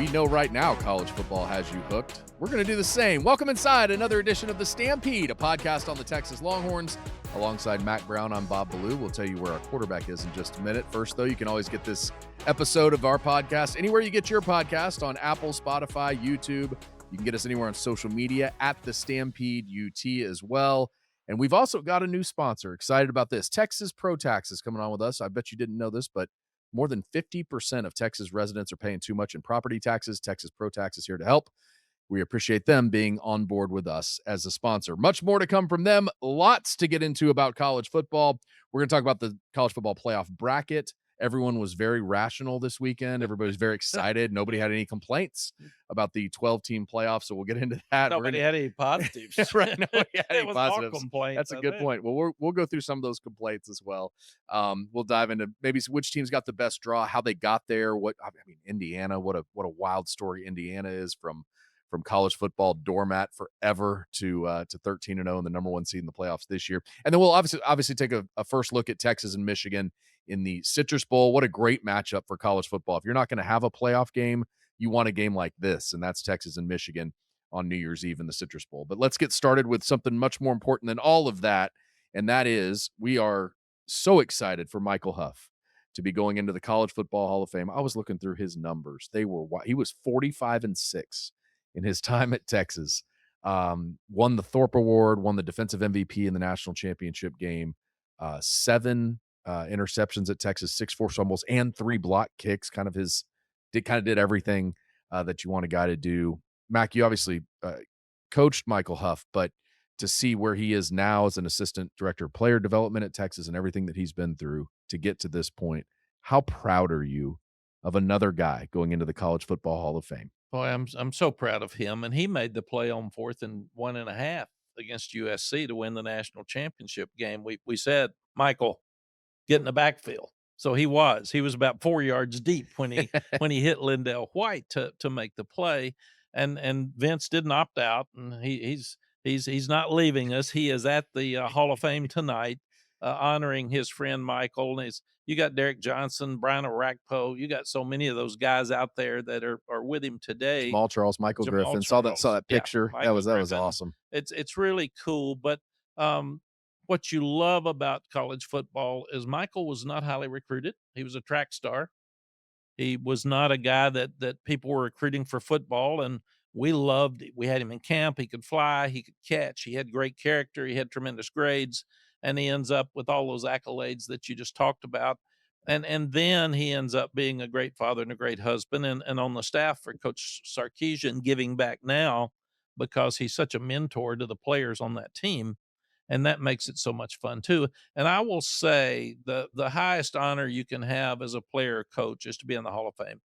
We know right now college football has you hooked. We're going to do the same. Welcome inside another edition of The Stampede, a podcast on the Texas Longhorns. Alongside Mack Brown, I'm Bob Ballou. We'll tell you where our quarterback is in just a minute. First, though, you can always get this episode of our podcast anywhere you get your podcast, on Apple, Spotify, YouTube. You can get us anywhere on social media at The Stampede UT as well. And we've also got a new sponsor. Excited about this. Texas Pro Tax is coming on with us. I bet you didn't know this, but more than 50% of Texas residents are paying too much in property taxes. Texas Pro Tax is here to help. We appreciate them being on board with us as a sponsor. Much more to come from them. Lots to get into about college football. We're going to talk about the college football playoff bracket. Everyone was very rational this weekend. Everybody's very excited. Nobody had any complaints about the 12-team playoff, so we'll get into that. Nobody had any positives. Right, nobody had any It was positives. all complaints. That's a good point. Well, we'll go through some of those complaints as well. We'll dive into maybe which teams got the best draw, how they got there. Indiana, what a wild story Indiana is from college football doormat forever to 13-0 and the number one seed in the playoffs this year. And then we'll obviously take a first look at Texas and Michigan in the Citrus Bowl. What a great matchup for college football. If you're not going to have a playoff game, you want a game like this, and that's Texas and Michigan on New Year's Eve in the Citrus Bowl. But let's get started with something much more important than all of that, and that is we are so excited for Michael Huff to be going into the College Football Hall of Fame. I was looking through his numbers. He was 45-6 in his time at Texas. Won the Thorpe Award, won the defensive MVP in the national championship game, 7 interceptions at Texas, 6 forced fumbles, and 3 block kicks. Did everything that you want a guy to do. Mac, you obviously coached Michael Huff, but to see where he is now as an assistant director of player development at Texas and everything that he's been through to get to this point, how proud are you of another guy going into the College Football Hall of Fame? Boy, I'm so proud of him. And he made the play on 4th and 1.5 against USC to win the national championship game. We said, Michael, get in the backfield. So he was about 4 yards deep when he hit Lindell White to make the play. And Vince didn't opt out, and he's not leaving us. He is at the Hall of Fame tonight, honoring his friend Michael. And you got Derek Johnson, Brian Orakpo. You got so many of those guys out there that are with him today. Jamal Charles, Michael Griffin. Saw that picture. Yeah, that was awesome. It's really cool. But what you love about college football is Michael was not highly recruited. He was a track star. He was not a guy that people were recruiting for football, and we loved it. We had him in camp. He could fly. He could catch. He had great character. He had tremendous grades, and he ends up with all those accolades that you just talked about. And then he ends up being a great father and a great husband, and on the staff for Coach Sarkisian, giving back now because he's such a mentor to the players on that team. And that makes it so much fun too. And I will say the highest honor you can have as a player or coach is to be in the Hall of Fame,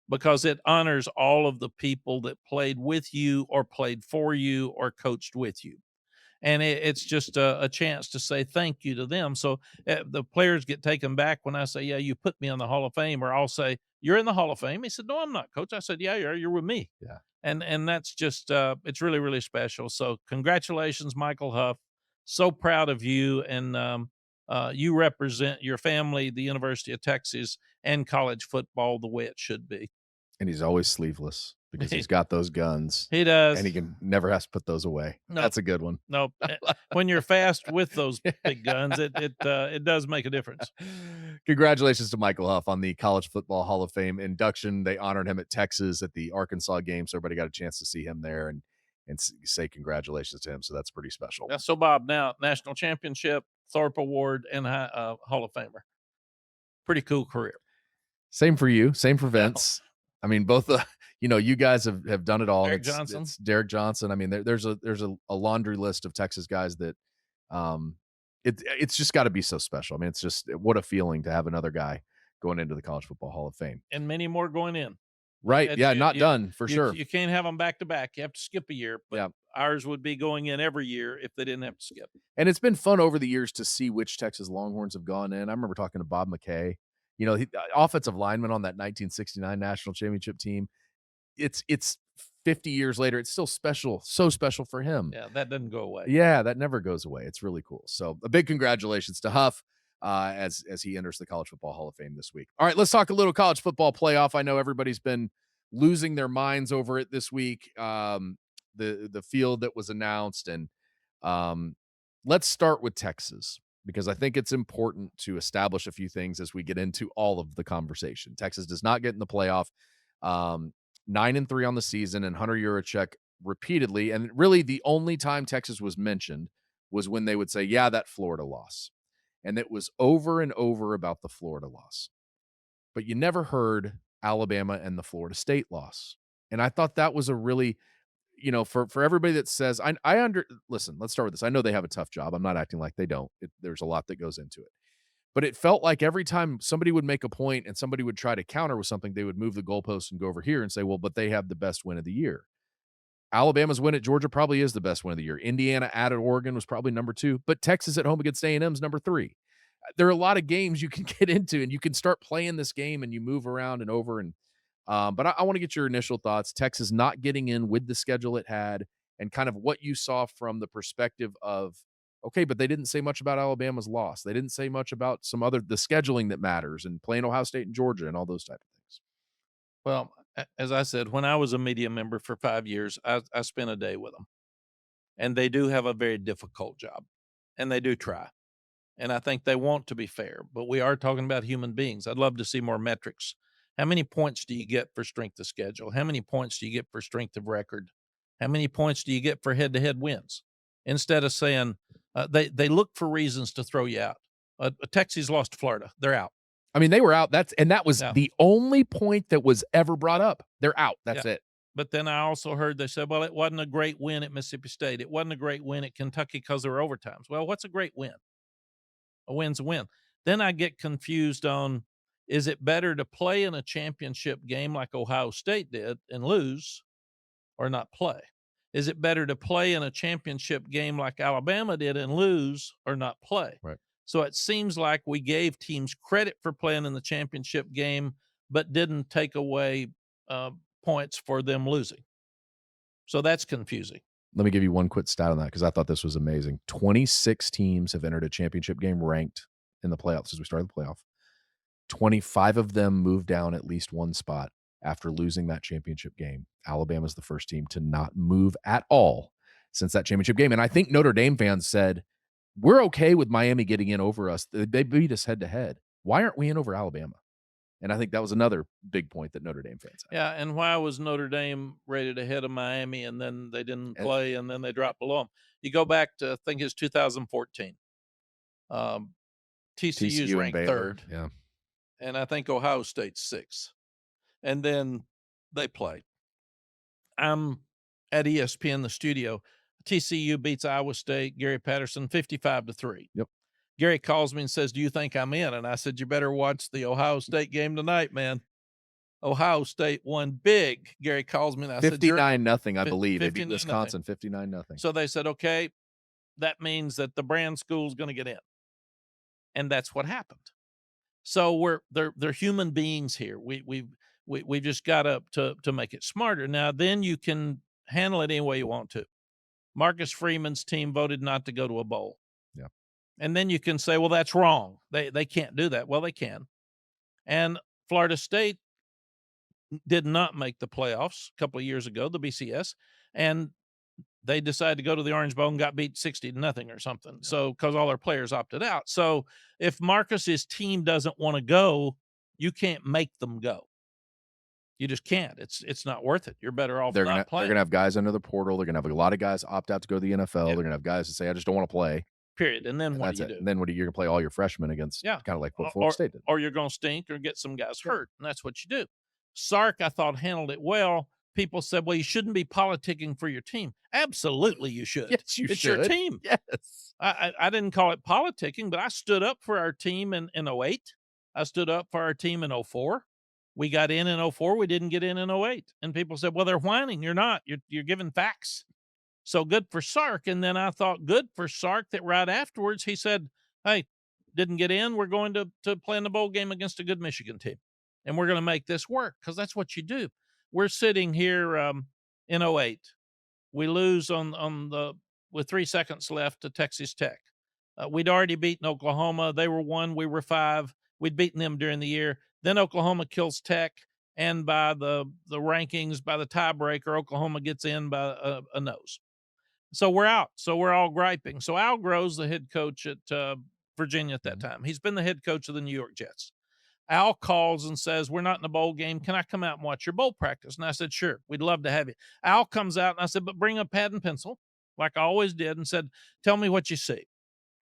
because it honors all of the people that played with you or played for you or coached with you. And it's just a chance to say thank you to them. So the players get taken back when I say, yeah, you put me on the Hall of Fame, or I'll say, you're in the Hall of Fame. He said, no, I'm not, Coach. I said, yeah, you're with me. Yeah. And that's just, it's really, really special. So congratulations, Michael Huff. So proud of you. And you represent your family, the University of Texas, and college football the way it should be. And he's always sleeveless because he's got those guns. He does. And he never has to put those away. No. That's a good one. No, when you're fast with those big guns, it does make a difference. Congratulations to Michael Huff on the College Football Hall of Fame induction. They honored him at Texas at the Arkansas game, so everybody got a chance to see him there and say congratulations to him. So that's pretty special. Yeah, so Bob, now national championship, Thorpe Award, and Hall of Famer. Pretty cool career. Same for you. Same for Vince. I mean, both you guys have done it all. Derek Johnson. It's Derek Johnson. I mean, there's a laundry list of Texas guys that it's just got to be so special. I mean, it's just what a feeling to have another guy going into the College Football Hall of Fame. And many more going in. Right. Yeah, not done for sure. You can't have them back to back. You have to skip a year. But ours would be going in every year if they didn't have to skip. And it's been fun over the years to see which Texas Longhorns have gone in. I remember talking to Bob McKay, offensive lineman on that 1969 national championship team. It's 50 years later. It's still special. So special for him. Yeah, that doesn't go away. Yeah, that never goes away. It's really cool. So a big congratulations to Huff as he enters the College Football Hall of Fame this week. All right, let's talk a little college football playoff. I know everybody's been losing their minds over it this week. The field that was announced, and um, let's start with Texas because I think it's important to establish a few things as we get into all of the conversation. Texas does not get in the playoff. 9-3 on the season, and Hunter Yurachek repeatedly, and really the only time Texas was mentioned was when they would say, "Yeah, that Florida loss," and it was over and over about the Florida loss, but you never heard Alabama and the Florida State loss. And I thought that was a really, for everybody that says, listen, let's start with this. I know they have a tough job. I'm not acting like they don't. There's a lot that goes into it. But it felt like every time somebody would make a point and somebody would try to counter with something, they would move the goalposts and go over here and say, well, but they have the best win of the year. Alabama's win at Georgia probably is the best win of the year. Indiana at Oregon was probably number 2, but Texas at home against A&M is number 3. There are a lot of games you can get into, and you can start playing this game, and you move around and over. And but I want to get your initial thoughts. Texas not getting in with the schedule it had, and kind of what you saw from the perspective of, okay, but they didn't say much about Alabama's loss. They didn't say much about the scheduling that matters and playing Ohio State and Georgia and all those type of things. Well, as I said, when I was a media member for 5 years, I spent a day with them, and they do have a very difficult job, and they do try. And I think they want to be fair, but we are talking about human beings. I'd love to see more metrics. How many points do you get for strength of schedule? How many points do you get for strength of record? How many points do you get for head-to-head wins? Instead of saying they look for reasons to throw you out. Texas lost to Florida; they're out. I mean, they were out. That was Yeah, the only point that was ever brought up. They're out. yeah. That's it. But then I also heard they said, "Well, it wasn't a great win at Mississippi State. It wasn't a great win at Kentucky because there were overtimes." Well, what's a great win? A win's a win. Then I get confused on, is it better to play in a championship game like Ohio State did and lose, or not play? Is it better to play in a championship game like Alabama did and lose, or not play? Right. So it seems like we gave teams credit for playing in the championship game, but didn't take away uh, points for them losing. So that's confusing. Let me give you one quick stat on that because I thought this was amazing. 26 teams have entered a championship game ranked in the playoffs since we started the playoff. 25 of them moved down at least one spot after losing that championship game. Alabama's the first team to not move at all since that championship game. And I think Notre Dame fans said, we're okay with Miami getting in over us. They beat us head to head. Why aren't we in over Alabama? And I think that was another big point that Notre Dame fans had. Yeah, and why was Notre Dame rated ahead of Miami, and then they didn't And play, and then they dropped below them? You go back to, I think it's 2014. Um, TCU's TCU and ranked Baylor. 3rd, Yeah. and I think Ohio State's 6th, and then they play. I'm at ESPN, the studio. TCU beats Iowa State, Gary Patterson, 55-3. Yep. Gary calls me and says, "Do you think I'm in?" And I said, "You better watch the Ohio State game tonight, man." Ohio State won big. Gary calls me and I said, "You're 59 nothing, I fif believe. They beat 59 nothing." Wisconsin 59 nothing. So they said, "Okay, that means that the brand school's gonna get in." And that's what happened. So they're human beings here. We've just gotta to make it smarter. Now, then you can handle it any way you want to. Marcus Freeman's team voted not to go to a bowl. Yeah. And then you can say, "Well, that's wrong. They can't do that." Well, they can. And Florida State did not make the playoffs a couple of years ago, the BCS, and they decided to go to the Orange Bowl and got beat 60-0 or something. Yeah. So, because all their players opted out. So, if Marcus's team doesn't want to go, you can't make them go. You just can't. It's not worth it. You're better off not They're playing. gonna have guys under the portal. They're gonna have a lot of guys opt out to go to the NFL. Yeah. They're gonna have guys that say, I just don't want to play. Period. And then And what that's do it. you do? And then you're gonna play all your freshmen against Yeah. kind of like what Or Florida State did. or you're gonna stink or get some guys Yeah. hurt, and that's what you do. Sark, I thought, handled it well. People said, "Well, you shouldn't be politicking for your team." Absolutely, you should. Yes, you It's should. your team. Yes. I didn't call it politicking, but I stood up for our team in '08. I stood up for our team in '04. We got in '04. We didn't get in '08. And people said, "Well, they're whining." You're not. You're giving facts. So good for Sark. And then I thought good for Sark that right afterwards he said, "Hey, didn't get in. We're going to play in the bowl game against a good Michigan team. And we're going to make this work," because that's what you do. We're sitting here in '08. We lose on the with 3 seconds left to Texas Tech. We'd already beaten Oklahoma. They were 1, we were 5. We'd beaten them during the year. Then Oklahoma kills Tech. and by the rankings, by the tiebreaker, Oklahoma gets in by a nose. So we're out. So we're all griping. So Al Groh's the head coach at Virginia at that Mhm. time. He's been the head coach of the New York Jets. Al calls and says, "We're not in a bowl game. Can I come out and watch your bowl practice?" And I said, "Sure, we'd love to have you." Al comes out and I said, "But bring a pad and pencil," like I always did, and said, "Tell me what you see."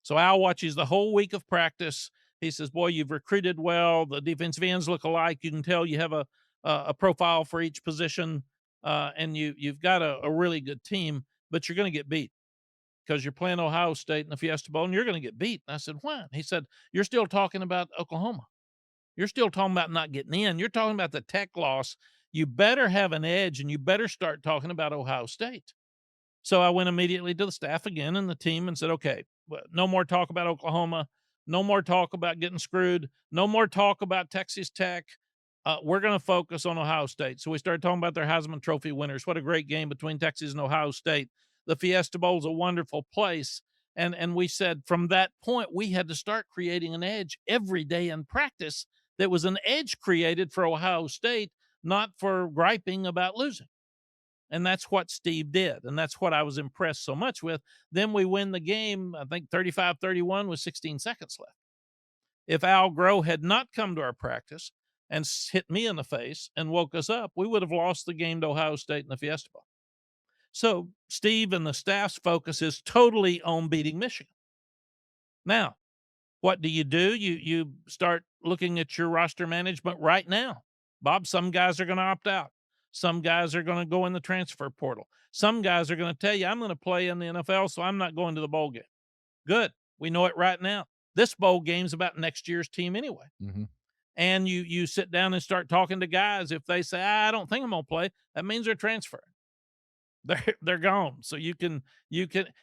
So Al watches the whole week of practice. He says, "Boy, you've recruited well. The defensive ends look alike. You can tell you have a profile for each position, and you've got a really good team, but you're going to get beat because you're playing Ohio State in the Fiesta Bowl, and you're going to get beat." And I said, "Why?" He said, "You're still talking about Oklahoma. You're still talking about not getting in. You're talking about the Tech loss. You better have an edge, and you better start talking about Ohio State." So I went immediately to the staff again and the team and said, "Okay, no more talk about Oklahoma. No more talk about getting screwed. No more talk about Texas Tech. We're going to focus on Ohio State." So we started talking about their Heisman Trophy winners. What a great game between Texas and Ohio State. The Fiesta Bowl is a wonderful place. And we said from that point, we had to start creating an edge every day in practice that was an edge created for Ohio State, not for griping about losing. And that's what Steve did. And that's what I was impressed so much with. Then we win the game, I think 35-31 with 16 seconds left. If Al Groh had not come to our practice and hit me in the face and woke us up, we would have lost the game to Ohio State in the Fiesta Bowl. So Steve and the staff's focus is totally on beating Michigan. Now, what do? You start looking at your roster management right now. Bob, some guys are going to opt out. Some guys are going to go in the transfer portal. Some guys are going to tell you, "I'm going to play in the NFL, so I'm not going to the bowl game." Good. We know it right now. This bowl game's about next year's team anyway. Mhm. And you sit down and start talking to guys. If they say, "I don't think I'm going to play," that means they're transferring. They're gone. So you can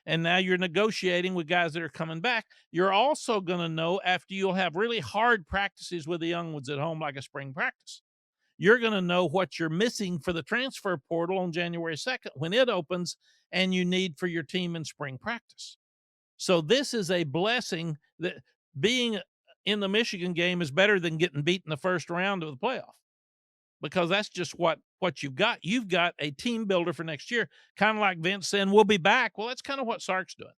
and now you're negotiating with guys that are coming back. You're also going to know after you'll have really hard practices with the young ones at home, like a spring practice. You're going to know what you're missing for the transfer portal on January 2nd when it opens and you need for your team in spring practice. So this is a blessing that being in the Michigan game is better than getting beat in the first round of the playoff because that's just what you've got. You've got a team builder for next year, kind of like Vince saying, "We'll be back." Well, that's kind of what Sark's doing.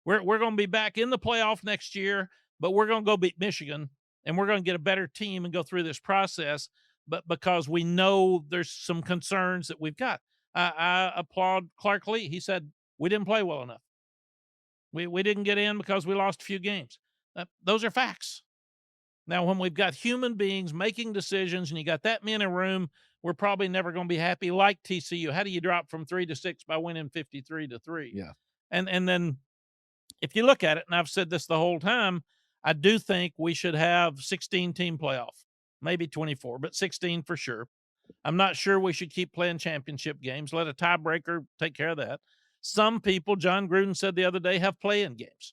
We're going to be back in the playoff next year, but we're going to go beat Michigan and we're going to get a better team and go through this process. But because we know there's some concerns that we've got, I applaud Clark Lee. He said we didn't play well enough. We didn't get in because we lost a few games. Those are facts. Now, when we've got human beings making decisions and you got that many in a room, we're probably never going to be happy like TCU. How do you drop from 3-6 by winning 53-3? Yeah. And then if you look at it, and I've said this the whole time, I do think we should have 16 team playoff, maybe 24, but 16 for sure. I'm not sure we should keep playing championship games. Let a tiebreaker take care of that. Some people, John Gruden said the other day, have play-in games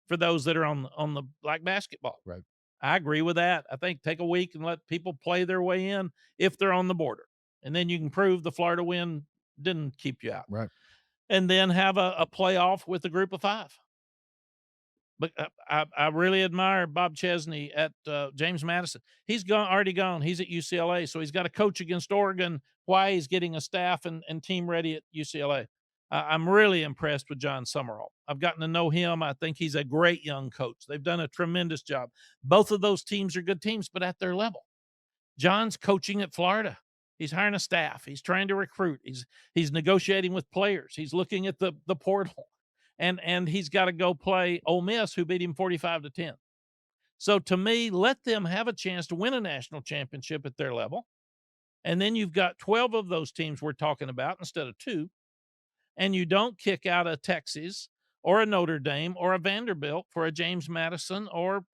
for those that are on the like basketball. Right. I agree with that. I think take a week and let people play their way in if they're on the border. And then you can prove the Florida win didn't keep you out. Right. And then have a playoff with a group of 5. But I really admire Bob Chesney at James Madison. He's already gone. He's at UCLA, so he's got a coach against Oregon. Why he's getting a staff and team ready at UCLA. I'm really impressed with John Summerall. I've gotten to know him. I think he's a great young coach. They've done a tremendous job. Both of those teams are good teams, but at their level. John's coaching at Florida. He's hiring a staff. He's trying to recruit. He's negotiating with players. He's looking at the portal. And he's got to go play Ole Miss, who beat him 45-10. So to me, let them have a chance to win a national championship at their level. And then you've got 12 of those teams we're talking about instead of 2. And you don't kick out a Texas or a Notre Dame or a Vanderbilt for a James Madison or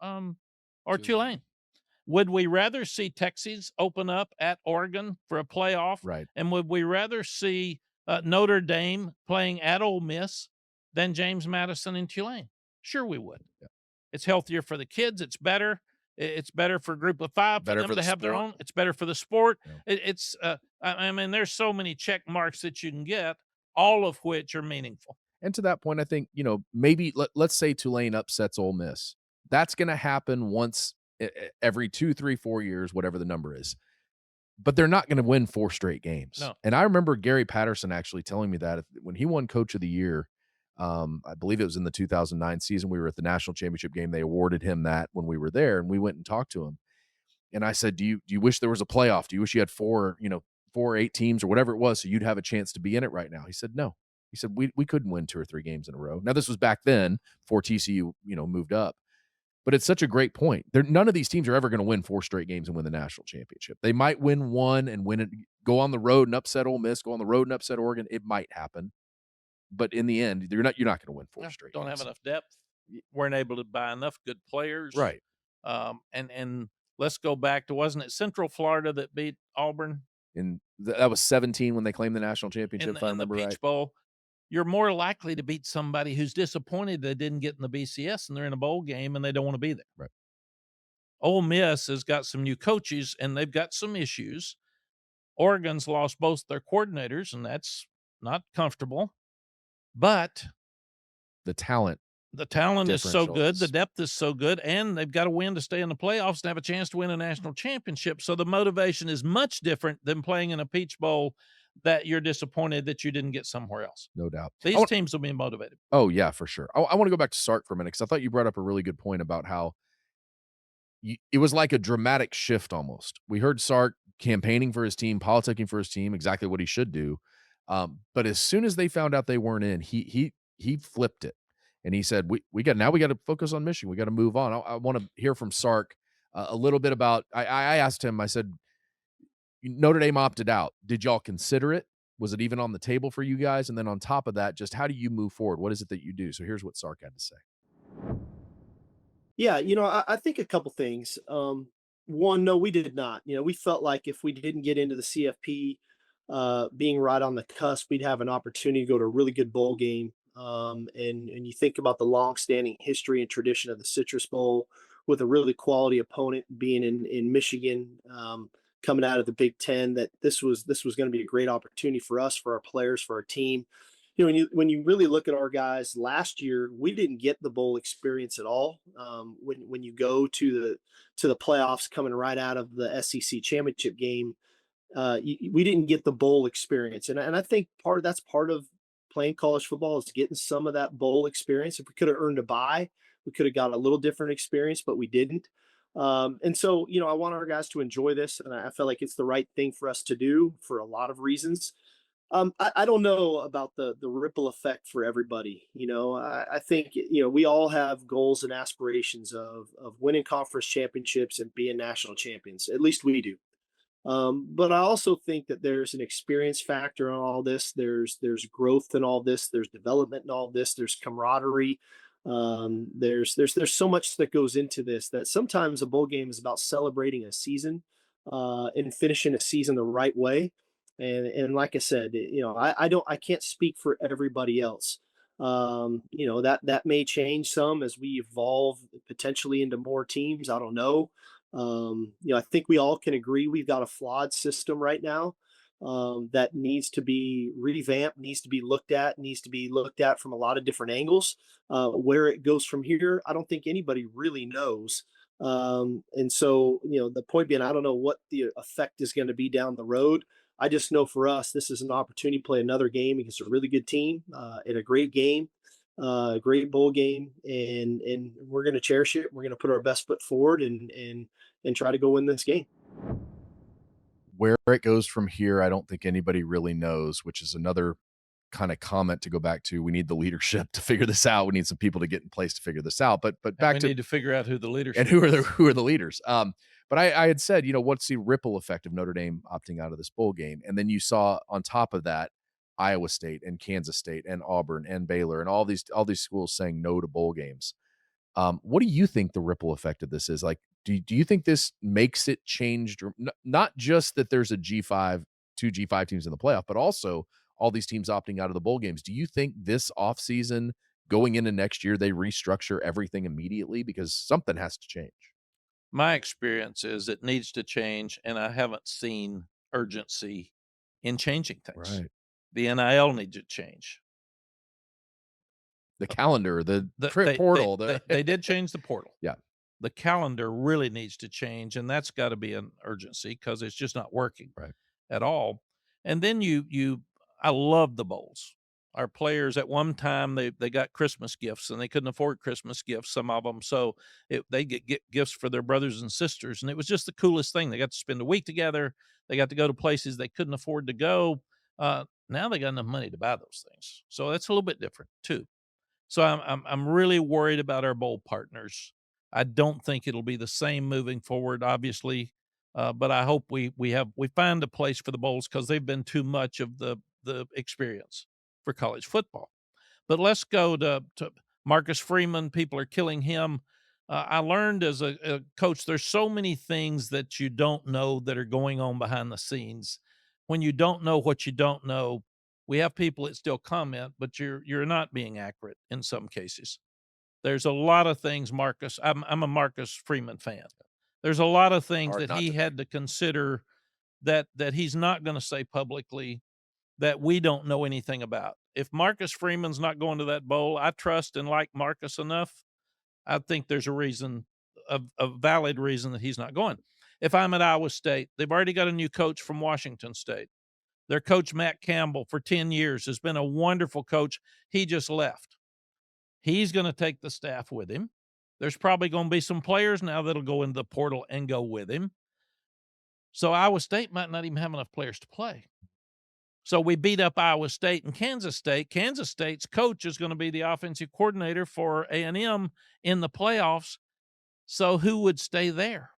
Tulane. Tulane. Would we rather see Texas open up at Oregon for a playoff? Right. And would we rather see Notre Dame playing at Ole Miss than James Madison and Tulane? Sure, we would. Yeah. It's healthier for the kids. It's better. It's better for a group of 5 for Better them for to the have their sport. own. It's better for the sport. Yeah. I mean, there's so many check marks that you can get, all of which are meaningful. And to that point, I think, maybe let's say Tulane upsets Ole Miss. That's going to happen once every 2, 3, 4 years, whatever the number is. but they're not gonna win 4 straight games. No. And I remember Gary Patterson actually telling me that when he won Coach of the Year, I believe it was in the 2009 season, we were at the national championship game, they awarded him that when we were there, and we went and talked to him. And I said, "Do you wish there was a playoff? Do you wish you had 4, 4 or 8 teams or whatever it was so you'd have a chance to be in it right now?" He said, "No." He said, "We couldn't win 2 or 3 games in a row." Now this was back then before TCU, moved up. But it's such a great point. None of these teams are ever gonna win 4 straight games and win the national championship. They might win 1 and win it, go on the road and upset Ole Miss, go on the road and upset Oregon. It might happen. But in the end, you're not gonna win 4 Yeah, straight don't have games. enough depth. Y Weren't able to buy enough good players. Right. And let's go back to, wasn't it Central Florida that beat Auburn And that was 17 when they claimed the national championship, if I in the remember right. Peach Bowl? You're more likely to beat somebody who's disappointed they didn't get in the BCS and they're in a bowl game and they don't want to be there. Right. Ole Miss has got some new coaches and they've got some issues. Oregon's lost both their coordinators, and that's not comfortable. But The talent the talent is so differential good, the is depth is so good, and they've got to win to stay in the playoffs and have a chance to win a national championship. So the motivation is much different than playing in a Peach Bowl that you're disappointed that you didn't get somewhere else. no doubt. These teams will be motivated. Oh, yeah, for sure. I wanna go back to Sark for a minute because I thought you brought up a really good point about how it was like a dramatic shift almost. We heard Sark campaigning for his team, politicking for his team, exactly what he should do. But as soon as they found out they weren't in, he flipped it, and he said, we got to focus on Michigan. We got to move on." I want to hear from Sark a little bit about. I asked him. I said, Notre Dame opted out. Did y'all consider it? Was it even on the table for you guys? And then on top of that, just how do you move forward? What is it that you do? So here's what Sark had to say. Yeah, I think a couple things. One, no, we did not. We felt like if we didn't get into the CFP, being right on the cusp, we'd have an opportunity to go to a really good bowl game. And you think about the long-standing history and tradition of the Citrus Bowl with a really quality opponent being in Michigan, coming out of the Big Ten. That this was going to be a great opportunity for us, for our players, for our team. When you really look at our guys last year, we didn't get the bowl experience at all. When you go to the playoffs coming right out of the SEC championship game, we didn't get the bowl experience, and I think that's part of playing college football is getting some of that bowl experience. If we could have earned a bye, we could have got a little different experience, but we didn't. And so, I want our guys to enjoy this, and I feel like it's the right thing for us to do for a lot of reasons. I don't know about the ripple effect for everybody. I think we all have goals and aspirations of winning conference championships and being national champions. At least we do. But I also think that there's an experience factor on all this. There's growth in all this. There's development in all this. There's camaraderie. There's so much that goes into this that sometimes a bowl game is about celebrating a season and finishing a season the right way. And like I said, I can't speak for everybody else. That may change some as we evolve potentially into more teams. I don't know. I think we all can agree we've got a flawed system right now that needs to be revamped, needs to be looked at from a lot of different angles. Where it goes from here, I don't think anybody really knows. And so, the point being, I don't know what the effect is going to be down the road. I just know for us, this is an opportunity to play another game against a really good team in a great game, great bowl game, and we're going to cherish it. We're going to put our best foot forward and try to go win this game. Where it goes from here, I don't think anybody really knows, which is another kind of comment to go back to. We need the leadership to figure this out. We need some people to get in place to figure this out. But And back we to need to figure out who the and leadership who are the is. who are the leaders? But I had said, what's the ripple effect of Notre Dame opting out of this bowl game? And then you saw on top of that, Iowa State and Kansas State and Auburn and Baylor and all these schools saying no to bowl games. What do you think the ripple effect of this is? Like, do you think this makes it change? Not just that there's a G5, two G5 teams in the playoff, but also all these teams opting out of the bowl games. Do you think this offseason going into next year, they restructure everything immediately because something has to change? My experience is it needs to change, and I haven't seen urgency in changing things. Right. The NIL needs to change. The calendar, the The trip they portal, they did change the portal. yeah. the calendar really needs to change, and that's got to be an urgency because it's just not working Right. at all. And then I love the bowls. Our players at one time they got Christmas gifts and they couldn't afford Christmas gifts, some of them, so they get gifts for their brothers and sisters, and it was just the coolest thing. They got to spend a week together. They got to go to places they couldn't afford to go. Now they got enough money to buy those things, so that's a little bit different too. So I'm really worried about our bowl partners. I don't think it'll be the same moving forward, obviously, but I hope we find a place for the bowls because they've been too much of the experience for college football. But let's go to Marcus Freeman. People are killing him. I learned as a coach, there's so many things that you don't know that are going on behind the scenes. When you don't know what you don't know, we have people that still comment, but you're not being accurate in some cases. There's a lot of things, Marcus. I'm a Marcus Freeman fan. There's a lot of things Hard that not he to be. had to consider that he's not going to say publicly that we don't know anything about. If Marcus Freeman's not going to that bowl, I trust and like Marcus enough. I think there's a reason, a valid reason that he's not going. If I'm at Iowa State, they've already got a new coach from Washington State. Their coach, Matt Campbell, for 10 years has been a wonderful coach. He just left. He's going to take the staff with him. There's probably going to be some players now that'll go into the portal and go with him. So Iowa State might not even have enough players to play. So we beat up Iowa State and Kansas State. Kansas State's coach is going to be the offensive coordinator for A&M in the playoffs. So who would stay there?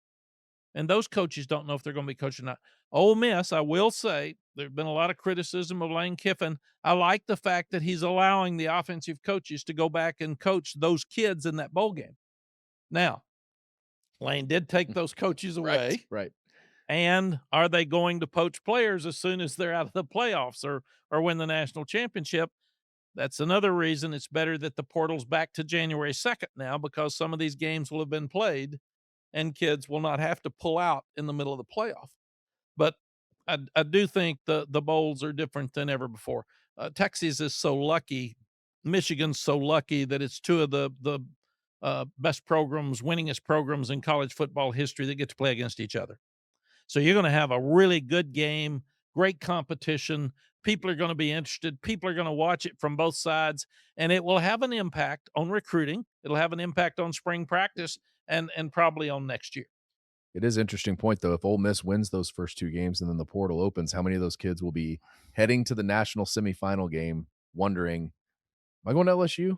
And those coaches don't know if they're going to be coaching or not. Ole Miss, I will say, there's been a lot of criticism of Lane Kiffin. I like the fact that he's allowing the offensive coaches to go back and coach those kids in that bowl game. Now, Lane did take those coaches away. Right. And are they going to poach players as soon as they're out of the playoffs or win the national championship? That's another reason it's better that the portal's back to January 2nd now, because some of these games will have been played and kids will not have to pull out in the middle of the playoff. But I do think the bowls are different than ever before. Texas is so lucky. Michigan's so lucky that it's two of the best programs, winningest programs in college football history that get to play against each other. So you're going to have a really good game, great competition. People are going to be interested. People are going to watch it from both sides, and it will have an impact on recruiting. It'll have an impact on spring practice and probably on next year. It is an interesting point, though. If Ole Miss wins those first two games and then the portal opens, how many of those kids will be heading to the national semifinal game wondering, am I going to LSU?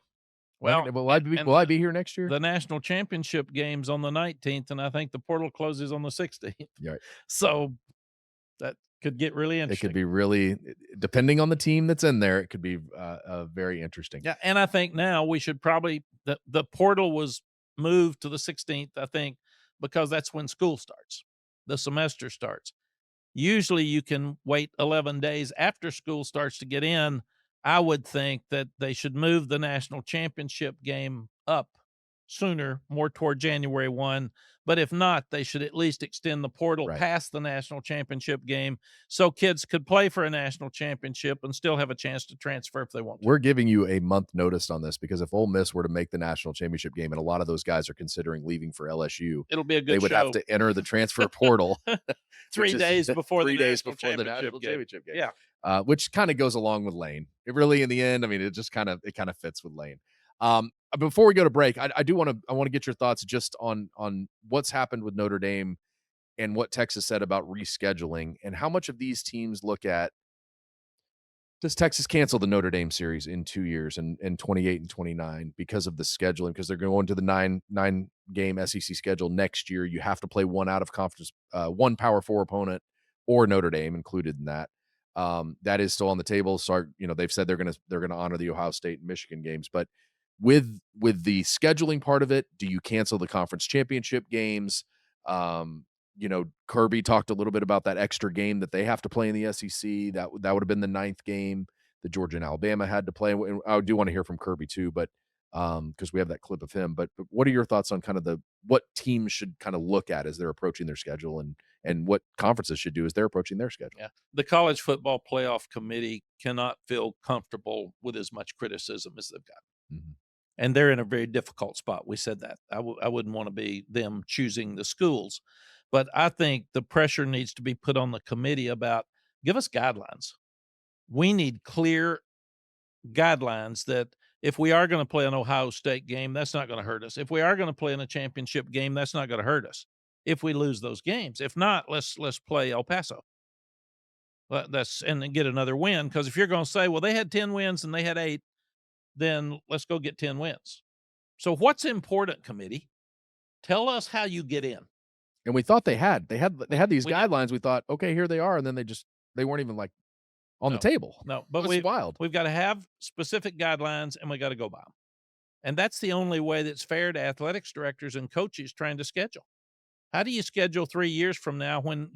Well, Will I be here next year? The national championship game's on the 19th, and I think the portal closes on the 16th. Right. So that could get really It interesting. could be really, depending on the team that's in there, it could be very interesting. Yeah, and I think now we should probably the portal was moved to the 16th, I think, because that's when school starts. The semester starts. Usually you can wait 11 days after school starts to get in. I would think that they should move the national championship game up sooner, more toward January 1. But if not, they should at least extend the portal Right. past the national championship game so kids could play for a national championship and still have a chance to transfer if they want to. We're giving you a month notice on this because if Ole Miss were to make the national championship game, and a lot of those guys are considering leaving for LSU, It'll be a good they would show. have to enter the transfer portal 3 days before the 3 days national before the championship national game. championship game. Yeah. Which kind of goes along with Lane. It really, in the end, I mean, it just kind of fits with Lane. Before we go to break, I want to get your thoughts just on what's happened with Notre Dame and what Texas said about rescheduling and how much of these teams look at, does Texas cancel the Notre Dame series in 2 years in 28 and 29 because of the scheduling? Because they're going to the nine game SEC schedule next year. You have to play one out of conference, one Power Four opponent, or Notre Dame included in that. That is still on the table. So they've said they're gonna honor the Ohio State and Michigan games, but with the scheduling part of it, do you cancel the conference championship games? Kirby talked a little bit about that extra game that they have to play in the SEC. That would have been the 9th game that Georgia and Alabama had to play. And I do want to hear from Kirby too, but because we have that clip of him. But what are your thoughts on kind of what teams should kind of look at as they're approaching their schedule and what conferences should do as they're approaching their schedule? Yeah. The College Football Playoff Committee cannot feel comfortable with as much criticism as they've got. Mm-hmm. and they're in a very difficult spot. We said that. I wouldn't want to be them choosing the schools, but I think the pressure needs to be put on the committee about give us guidelines. We need clear guidelines that if we are going to play an Ohio State game, that's not going to hurt us. If we are going to play in a championship game, that's not going to hurt us. If we lose those games, if not, let's play El Paso. That's and then get another win, because if you're going to say, well, they had 10 wins and they had 8, then let's go get 10 wins. So what's important, committee? Tell us how you get in. And we thought they had these We did. guidelines. We thought, okay, here they are, and then they weren't even like on the table. No, but It's wild. we've got to have specific guidelines, and we got to go by them. And that's the only way that's fair to athletics directors and coaches trying to schedule. How do you schedule 3 years from now when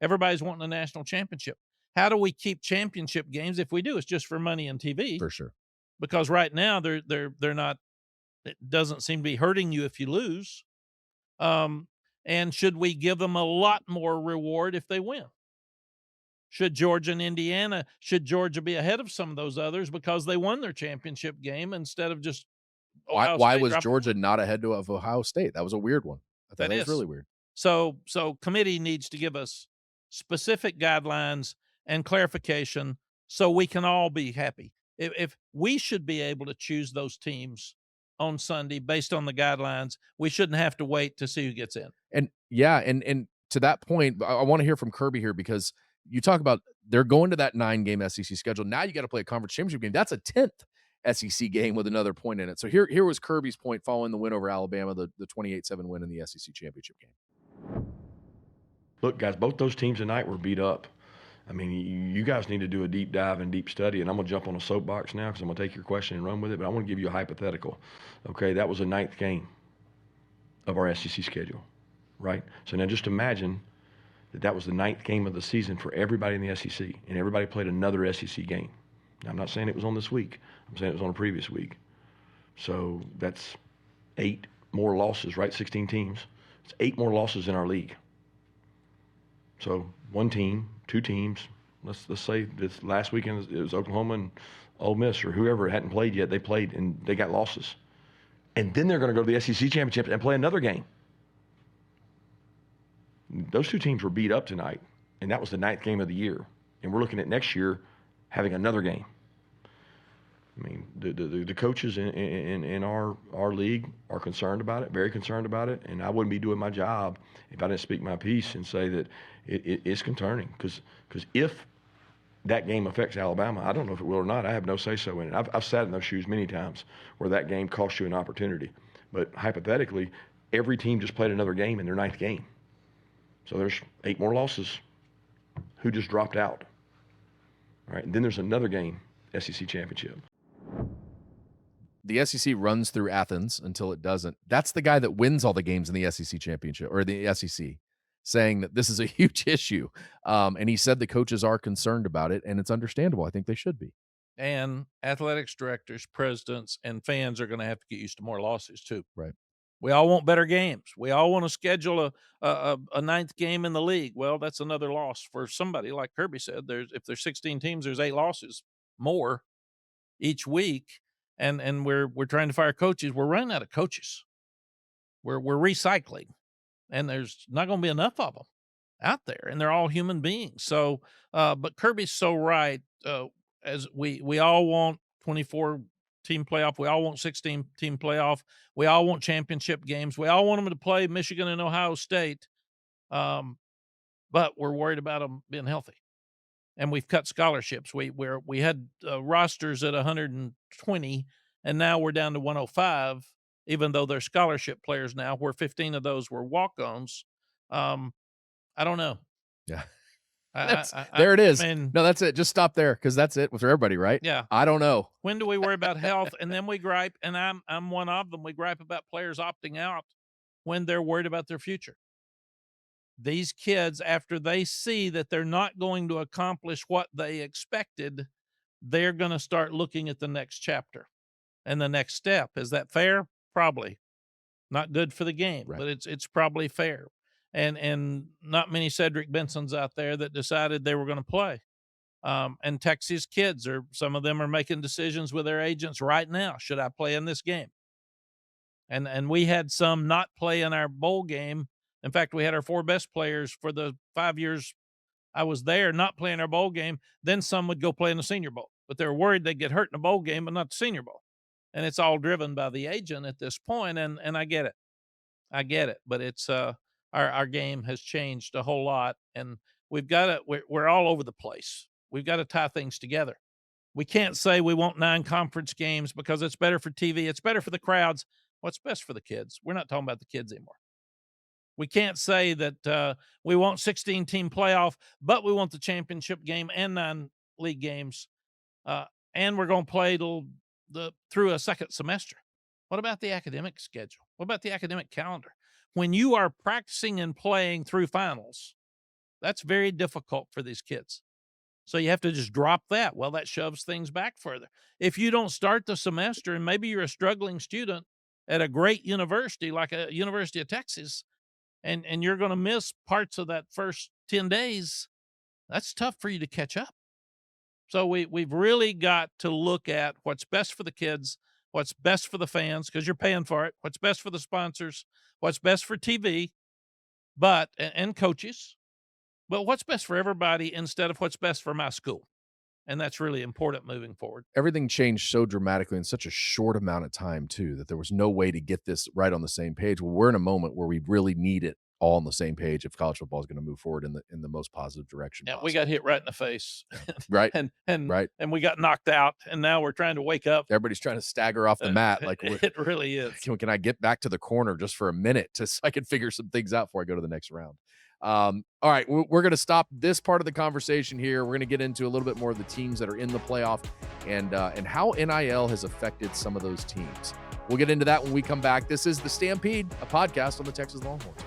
everybody's wanting a national championship? How do we keep championship games? If we do, it's just for money and TV. For sure. Because right now they're not. It doesn't seem to be hurting you if you lose. And should we give them a lot more reward if they win? Should Georgia be ahead of some of those others because they won their championship game instead of just Why was Georgia not ahead of Ohio State? That was a weird one. I thought that was really weird. So committee needs to give us specific guidelines and clarification so we can all be happy. If we should be able to choose those teams on Sunday based on the guidelines, we shouldn't have to wait to see who gets in. And to that point, I want to hear from Kirby here, because you talk about they're going to that 9-game SEC schedule. Now you got to play a conference championship game. That's a 10th SEC game with another point in it. So here was Kirby's point following the win over Alabama, the 28-7 win in the SEC championship game. Look, guys, both those teams tonight were beat up. I mean, you guys need to do a deep dive and deep study, and I'm going to jump on a soapbox now because I'm going to take your question and run with it, but I want to give you a hypothetical. Okay, that was the 9th game of our SEC schedule, right? So now just imagine that was the 9th game of the season for everybody in the SEC, and everybody played another SEC game. Now, I'm not saying it was on this week. I'm saying it was on a previous week. So that's 8 more losses, right? 16 teams. It's 8 more losses in our league. So 1 team, 2 teams, let's say this last weekend it was Oklahoma and Ole Miss or whoever hadn't played yet, they played and they got losses. And then they're going to go to the SEC championship and play another game. Those 2 teams were beat up tonight, and that was the 9th game of the year. And we're looking at next year having another game. I mean, the coaches in our league are concerned about it, very concerned about it, and I wouldn't be doing my job if I didn't speak my piece and say that it's concerning. Because if that game affects Alabama, I don't know if it will or not. I have no say-so in it. I've sat in those shoes many times where that game cost you an opportunity. But hypothetically, every team just played another game in their 9th game. So there's 8 more losses. Who just dropped out? All right, and then there's another game, SEC championship. The SEC runs through Athens until it doesn't. That's the guy that wins all the games in the SEC championship or the SEC, saying that this is a huge issue. And he said the coaches are concerned about it, and it's understandable. I think they should be. And athletics directors, presidents, and fans are going to have to get used to more losses too. Right. We all want better games. We all want to schedule a 9th game in the league. Well, that's another loss for somebody. Like Kirby said, if there's 16 teams, there's 8 losses more each week. And we're trying to fire coaches. We're running out of coaches. We're recycling, and there's not going to be enough of them out there, and they're all human beings. So, but Kirby's so right. As we all want 24 team playoff, we all want 16 team playoff, we all want championship games, we all want them to play Michigan and Ohio State, but we're worried about them being healthy. And we've cut scholarships. We had rosters at 120, and now we're down to 105, even though they're scholarship players now, where 15 of those were walk-ons. I don't know. Yeah. There it is. I mean, no, that's it. Just stop there, because that's it for everybody, right? Yeah. I don't know. When do we worry about health? And then we gripe, and I'm one of them. We gripe about players opting out when they're worried about their future. These kids, after they see that they're not going to accomplish what they expected, they're going to start looking at the next chapter and the next step. Is that fair? Probably. Not good for the game, Right. but it's probably fair. And not many Cedric Bensons out there that decided they were going to play. And Texas kids some of them are making decisions with their agents right now. Should I play in this game? And we had some not play in our bowl game. In fact, we had our 4 best players for the 5 years I was there not playing our bowl game. Then some would go play in the Senior Bowl, but they were worried they'd get hurt in the bowl game, but not the Senior Bowl. And it's all driven by the agent at this point, and I get it. I get it, but it's our game has changed a whole lot, and we've got to we're all over the place. We've got to tie things together. We can't say we want 9 conference games because it's better for TV, it's better for the crowds. What's best for the kids? We're not talking about the kids anymore. We can't say that we want 16-team playoff, but we want the championship game and 9 league games, and we're going to play through a second semester. What about the academic schedule? What about the academic calendar? When you are practicing and playing through finals, that's very difficult for these kids. So you have to just drop that. Well, that shoves things back further. If you don't start the semester and maybe you're a struggling student at a great university like a University of Texas, and you're going to miss parts of that first 10 days, that's tough for you to catch up. So we've really got to look at what's best for the kids, what's best for the fans, because you're paying for it, what's best for the sponsors, what's best for TV, and coaches, but what's best for everybody instead of what's best for my school. And that's really important moving forward. Everything changed so dramatically in such a short amount of time too, that there was no way to get this right on the same page. Well, we're in a moment where we really need it all on the same page if college football is going to move forward in the most positive direction Yeah, possible. we got hit right in the face. Right. And we got knocked out, and now we're trying to wake up. Everybody's trying to stagger off the mat. Like, it really is. Can I get back to the corner just for a minute so I can figure some things out before I go to the next round? All right, we're going to stop this part of the conversation here. We're going to get into a little bit more of the teams that are in the playoff and how NIL has affected some of those teams. We'll get into that when we come back. This is The Stampede, a podcast on the Texas Longhorns.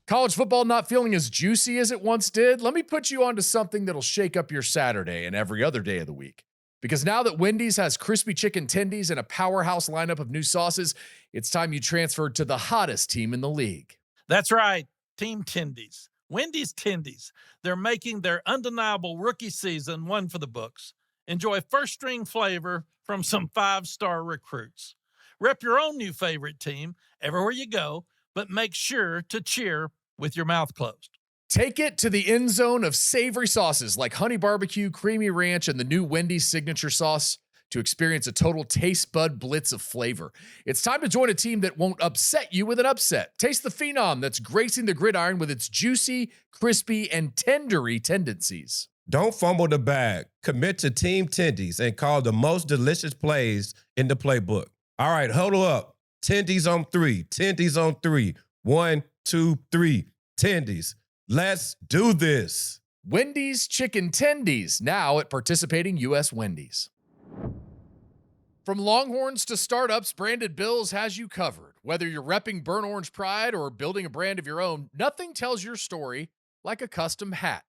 College football not feeling as juicy as it once did? Let me put you onto something that'll shake up your Saturday and every other day of the week. Because now that Wendy's has crispy chicken tendies and a powerhouse lineup of new sauces, it's time you transferred to the hottest team in the league. That's right, Team Tendies. Wendy's Tendies. They're making their undeniable rookie season one for the books. Enjoy first-string flavor from some 5-star recruits. Rep your own new favorite team everywhere you go, but make sure to cheer with your mouth closed. Take it to the end zone of savory sauces like honey barbecue, creamy ranch, and the new Wendy's signature sauce to experience a total taste bud blitz of flavor. It's time to join a team that won't upset you with an upset. Taste the phenom that's gracing the gridiron with its juicy, crispy, and tendery tendencies. Don't fumble the bag. Commit to Team Tendies and call the most delicious plays in the playbook. All right, huddle up. Tendies on 3. Tendies on 3. 1, 2, 3. Tendies. Let's do this. Wendy's Chicken Tendies, now at participating U.S. Wendy's. From Longhorns to startups, Branded Bills has you covered. Whether you're repping burnt orange pride or building a brand of your own, nothing tells your story like a custom hat.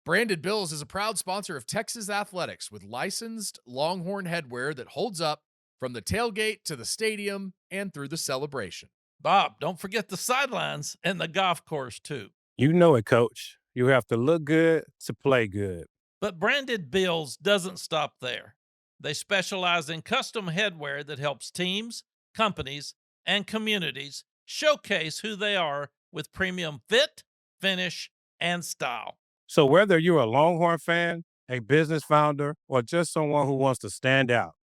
Branded Bills is a proud sponsor of Texas Athletics with licensed Longhorn headwear that holds up from the tailgate to the stadium and through the celebration. Bob, don't forget the sidelines and the golf course, too. You know it, Coach. You have to look good to play good. But Branded Bills doesn't stop there. They specialize in custom headwear that helps teams, companies, and communities showcase who they are with premium fit, finish, and style. So whether you're a Longhorn fan, a business founder, or just someone who wants to stand out,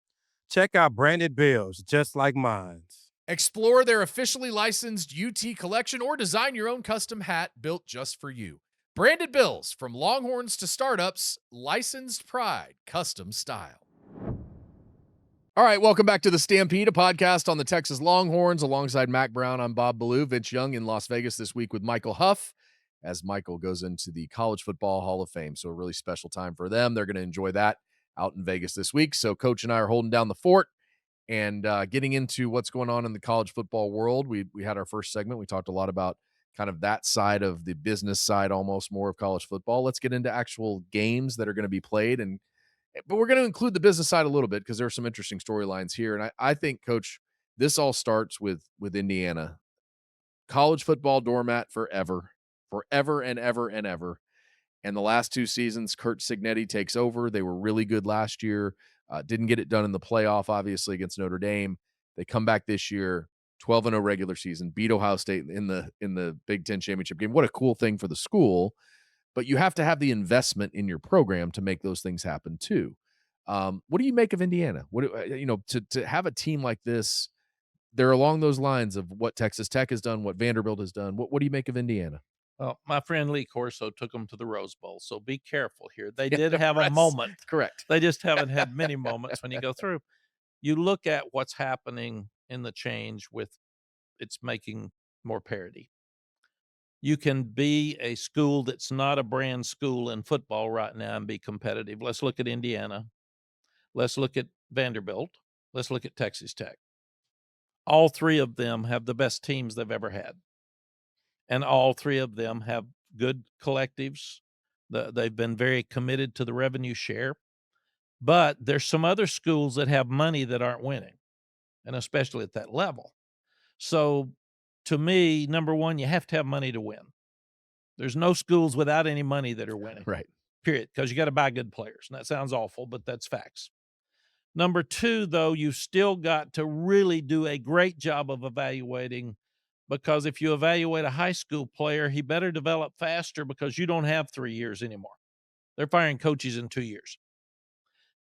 check out Branded Bills just like mine's. Explore their officially licensed UT collection or design your own custom hat built just for you. Branded Bills, from Longhorns to startups, licensed pride, custom style. All right, welcome back to The Stampede, a podcast on the Texas Longhorns. Alongside Mack Brown, I'm Bob Ballou. Vince Young in Las Vegas this week with Michael Huff, as Michael goes into the College Football Hall of Fame. So a really special time for them. They're going to enjoy that out in Vegas this week. So Coach and I are holding down the fort and getting into what's going on in the college football world. We had our first segment. We talked a lot about kind of that side of the business side, almost more of college football. Let's get into actual games that are going to be played, but we're going to include the business side a little bit because there are some interesting storylines here. And I think, Coach, this all starts with Indiana. College football doormat forever and ever and ever. And the last 2 seasons, Curt Cignetti takes over. They were really good last year. Didn't get it done in the playoff, obviously, against Notre Dame. They come back this year, 12-0 regular season, beat Ohio State in the Big Ten championship game. What a cool thing for the school. But you have to have the investment in your program to make those things happen too. What do you make of Indiana? To have a team like this, they're along those lines of what Texas Tech has done, what Vanderbilt has done. What do you make of Indiana? Well, my friend Lee Corso took them to the Rose Bowl, so be careful here. They Yeah, did the have a press. moment. Correct. They just haven't had many moments when you go through. You look at what's happening in the change with it's making more parity. You can be a school that's not a brand school in football right now and be competitive. Let's look at Indiana. Let's look at Vanderbilt. Let's look at Texas Tech. All three of them have the best teams they've ever had. And all three of them have good collectives. They've been very committed to the revenue share. But there's some other schools that have money that aren't winning, and especially at that level. So to me, number one, you have to have money to win. There's no schools without any money that are winning. Right. Period. Because you got to buy good players. And that sounds awful, but that's facts. Number two, though, you've still got to really do a great job of evaluating, because if you evaluate a high school player, he better develop faster because you don't have 3 years anymore. They're firing coaches in 2 years.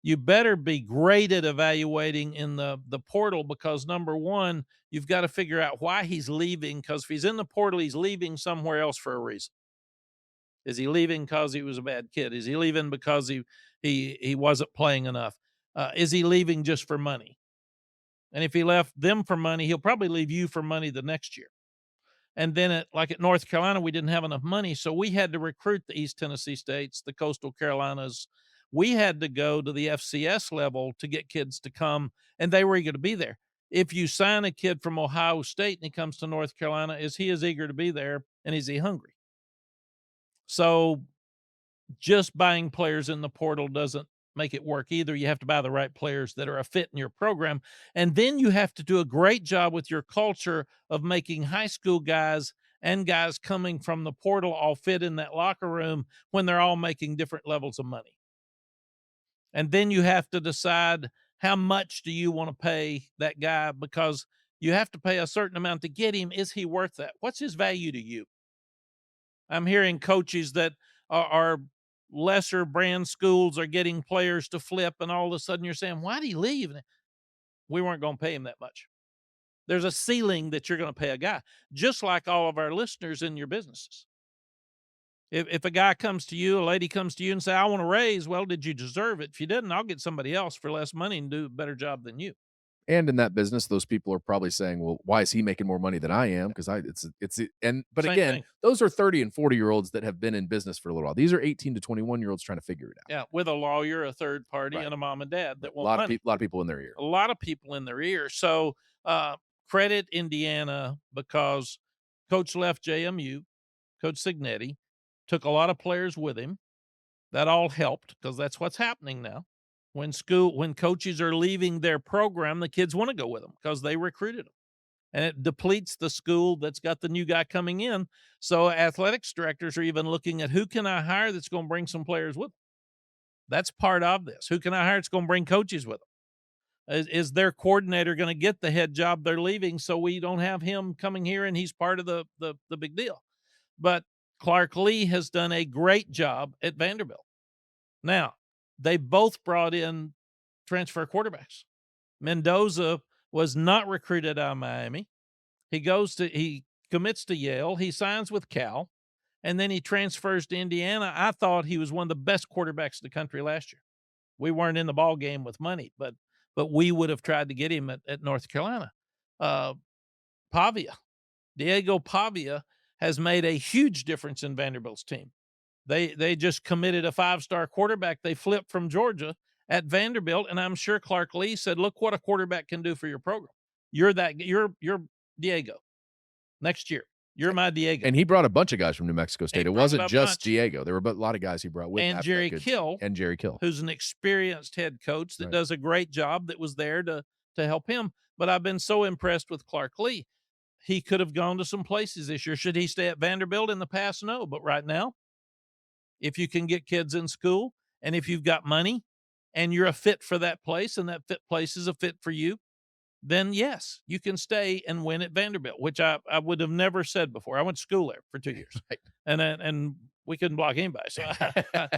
You better be great at evaluating in the portal because, number one, you've got to figure out why he's leaving, because if he's in the portal, he's leaving somewhere else for a reason. Is he leaving because he was a bad kid? Is he leaving because he wasn't playing enough? Is he leaving just for money? And if he left them for money, he'll probably leave you for money the next year. And then at North Carolina, we didn't have enough money, so we had to recruit the East Tennessee States, the Coastal Carolinas. We had to go to the FCS level to get kids to come, and they were eager to be there. If you sign a kid from Ohio State and he comes to North Carolina, is he as eager to be there, and is he hungry? So just buying players in the portal doesn't make it work either. You have to buy the right players that are a fit in your program. And then you have to do a great job with your culture of making high school guys and guys coming from the portal all fit in that locker room when they're all making different levels of money. And then you have to decide, how much do you want to pay that guy, because you have to pay a certain amount to get him. Is he worth that? What's his value to you? I'm hearing coaches that are lesser brand schools are getting players to flip, and all of a sudden you're saying, why'd he leave? We weren't going to pay him that much. There's a ceiling that you're going to pay a guy, just like all of our listeners in your businesses. If a guy comes to you, a lady comes to you and say, I want a raise, well, did you deserve it? If you didn't, I'll get somebody else for less money and do a better job than you. And in that business, those people are probably saying, well, why is he making more money than I am? Because but Same again, thing. those are 30 and 40-year-olds that have been in business for a little while. These are 18 to 21-year-olds trying to figure it out. Yeah, with a lawyer, a third party, Right. and a mom and dad that A want lot money. of people in their ear. A lot of people in their ear. So credit Indiana, because Coach left JMU, Coach Signetti, took a lot of players with him. That all helped, because that's what's happening now. When coaches are leaving their program, the kids want to go with them because they recruited them. And it depletes the school that's got the new guy coming in. So athletics directors are even looking at, who can I hire that's going to bring some players with them? That's part of this. Who can I hire that's going to bring coaches with them? Is their coordinator going to get the head job they're leaving, so we don't have him coming here and he's part of the big deal? But Clark Lee has done a great job at Vanderbilt. Now, they both brought in transfer quarterbacks. Mendoza was not recruited out of Miami. He commits to Yale. He signs with Cal, and then he transfers to Indiana. I thought he was one of the best quarterbacks in the country last year. We weren't in the ball game with money, but we would have tried to get him at North Carolina. Diego Pavia has made a huge difference in Vanderbilt's team. They just committed a 5-star quarterback. They flipped from Georgia at Vanderbilt, and I'm sure Clark Lee said, look what a quarterback can do for your program. You're Diego. Next year, you're my Diego. And he brought a bunch of guys from New Mexico State. He It brought wasn't a just bunch. Diego. There were a lot of guys he brought with And after Jerry that good- Kill, and Jerry Kill. who's an experienced head coach that Right. does a great job, that was there to help him. But I've been so impressed with Clark Lee. He could have gone to some places this year. Should he stay at Vanderbilt in the past? No. But right now, if you can get kids in school, and if you've got money and you're a fit for that place, and that fit place is a fit for you, then yes, you can stay and win at Vanderbilt, which I would have never said before. I went to school there for 2 years, Right. and we couldn't block anybody. So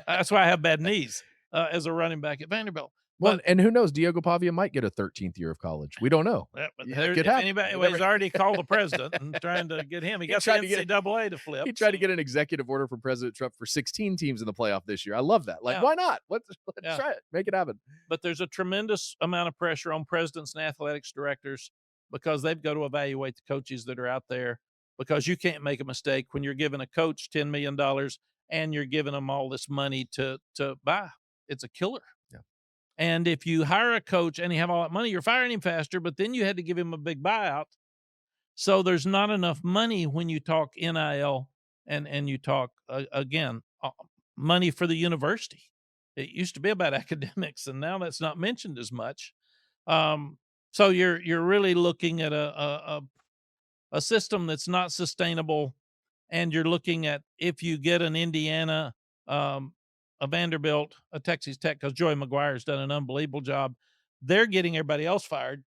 that's why I have bad knees as a running back at Vanderbilt. Well, But and who knows? Diego Pavia might get a 13th year of college. We don't know. yeah, but Yeah, there, it could if happen. anybody You was never- already called the president and trying to get him, he got the tried to get- NCAA to flip. He tried to so- get an executive order from President Trump for 16 teams in the playoff this year. I love that. Like, Yeah. why not? Let's Yeah. try it. Make it happen. But there's a tremendous amount of pressure on presidents and athletics directors because they've got to evaluate the coaches that are out there, because you can't make a mistake when you're giving a coach $10 million and you're giving them all this money to buy. It's a killer. Yeah. And if you hire a coach and you have all that money, you're firing him faster, but then you had to give him a big buyout. So there's not enough money when you talk NIL and you talk, money for the university. It used to be about academics, and now that's not mentioned as much. So you're really looking at a system that's not sustainable, and you're looking at, if you get an Indiana, a Vanderbilt, a Texas Tech, because Joey McGuire's done an unbelievable job. They're getting everybody else fired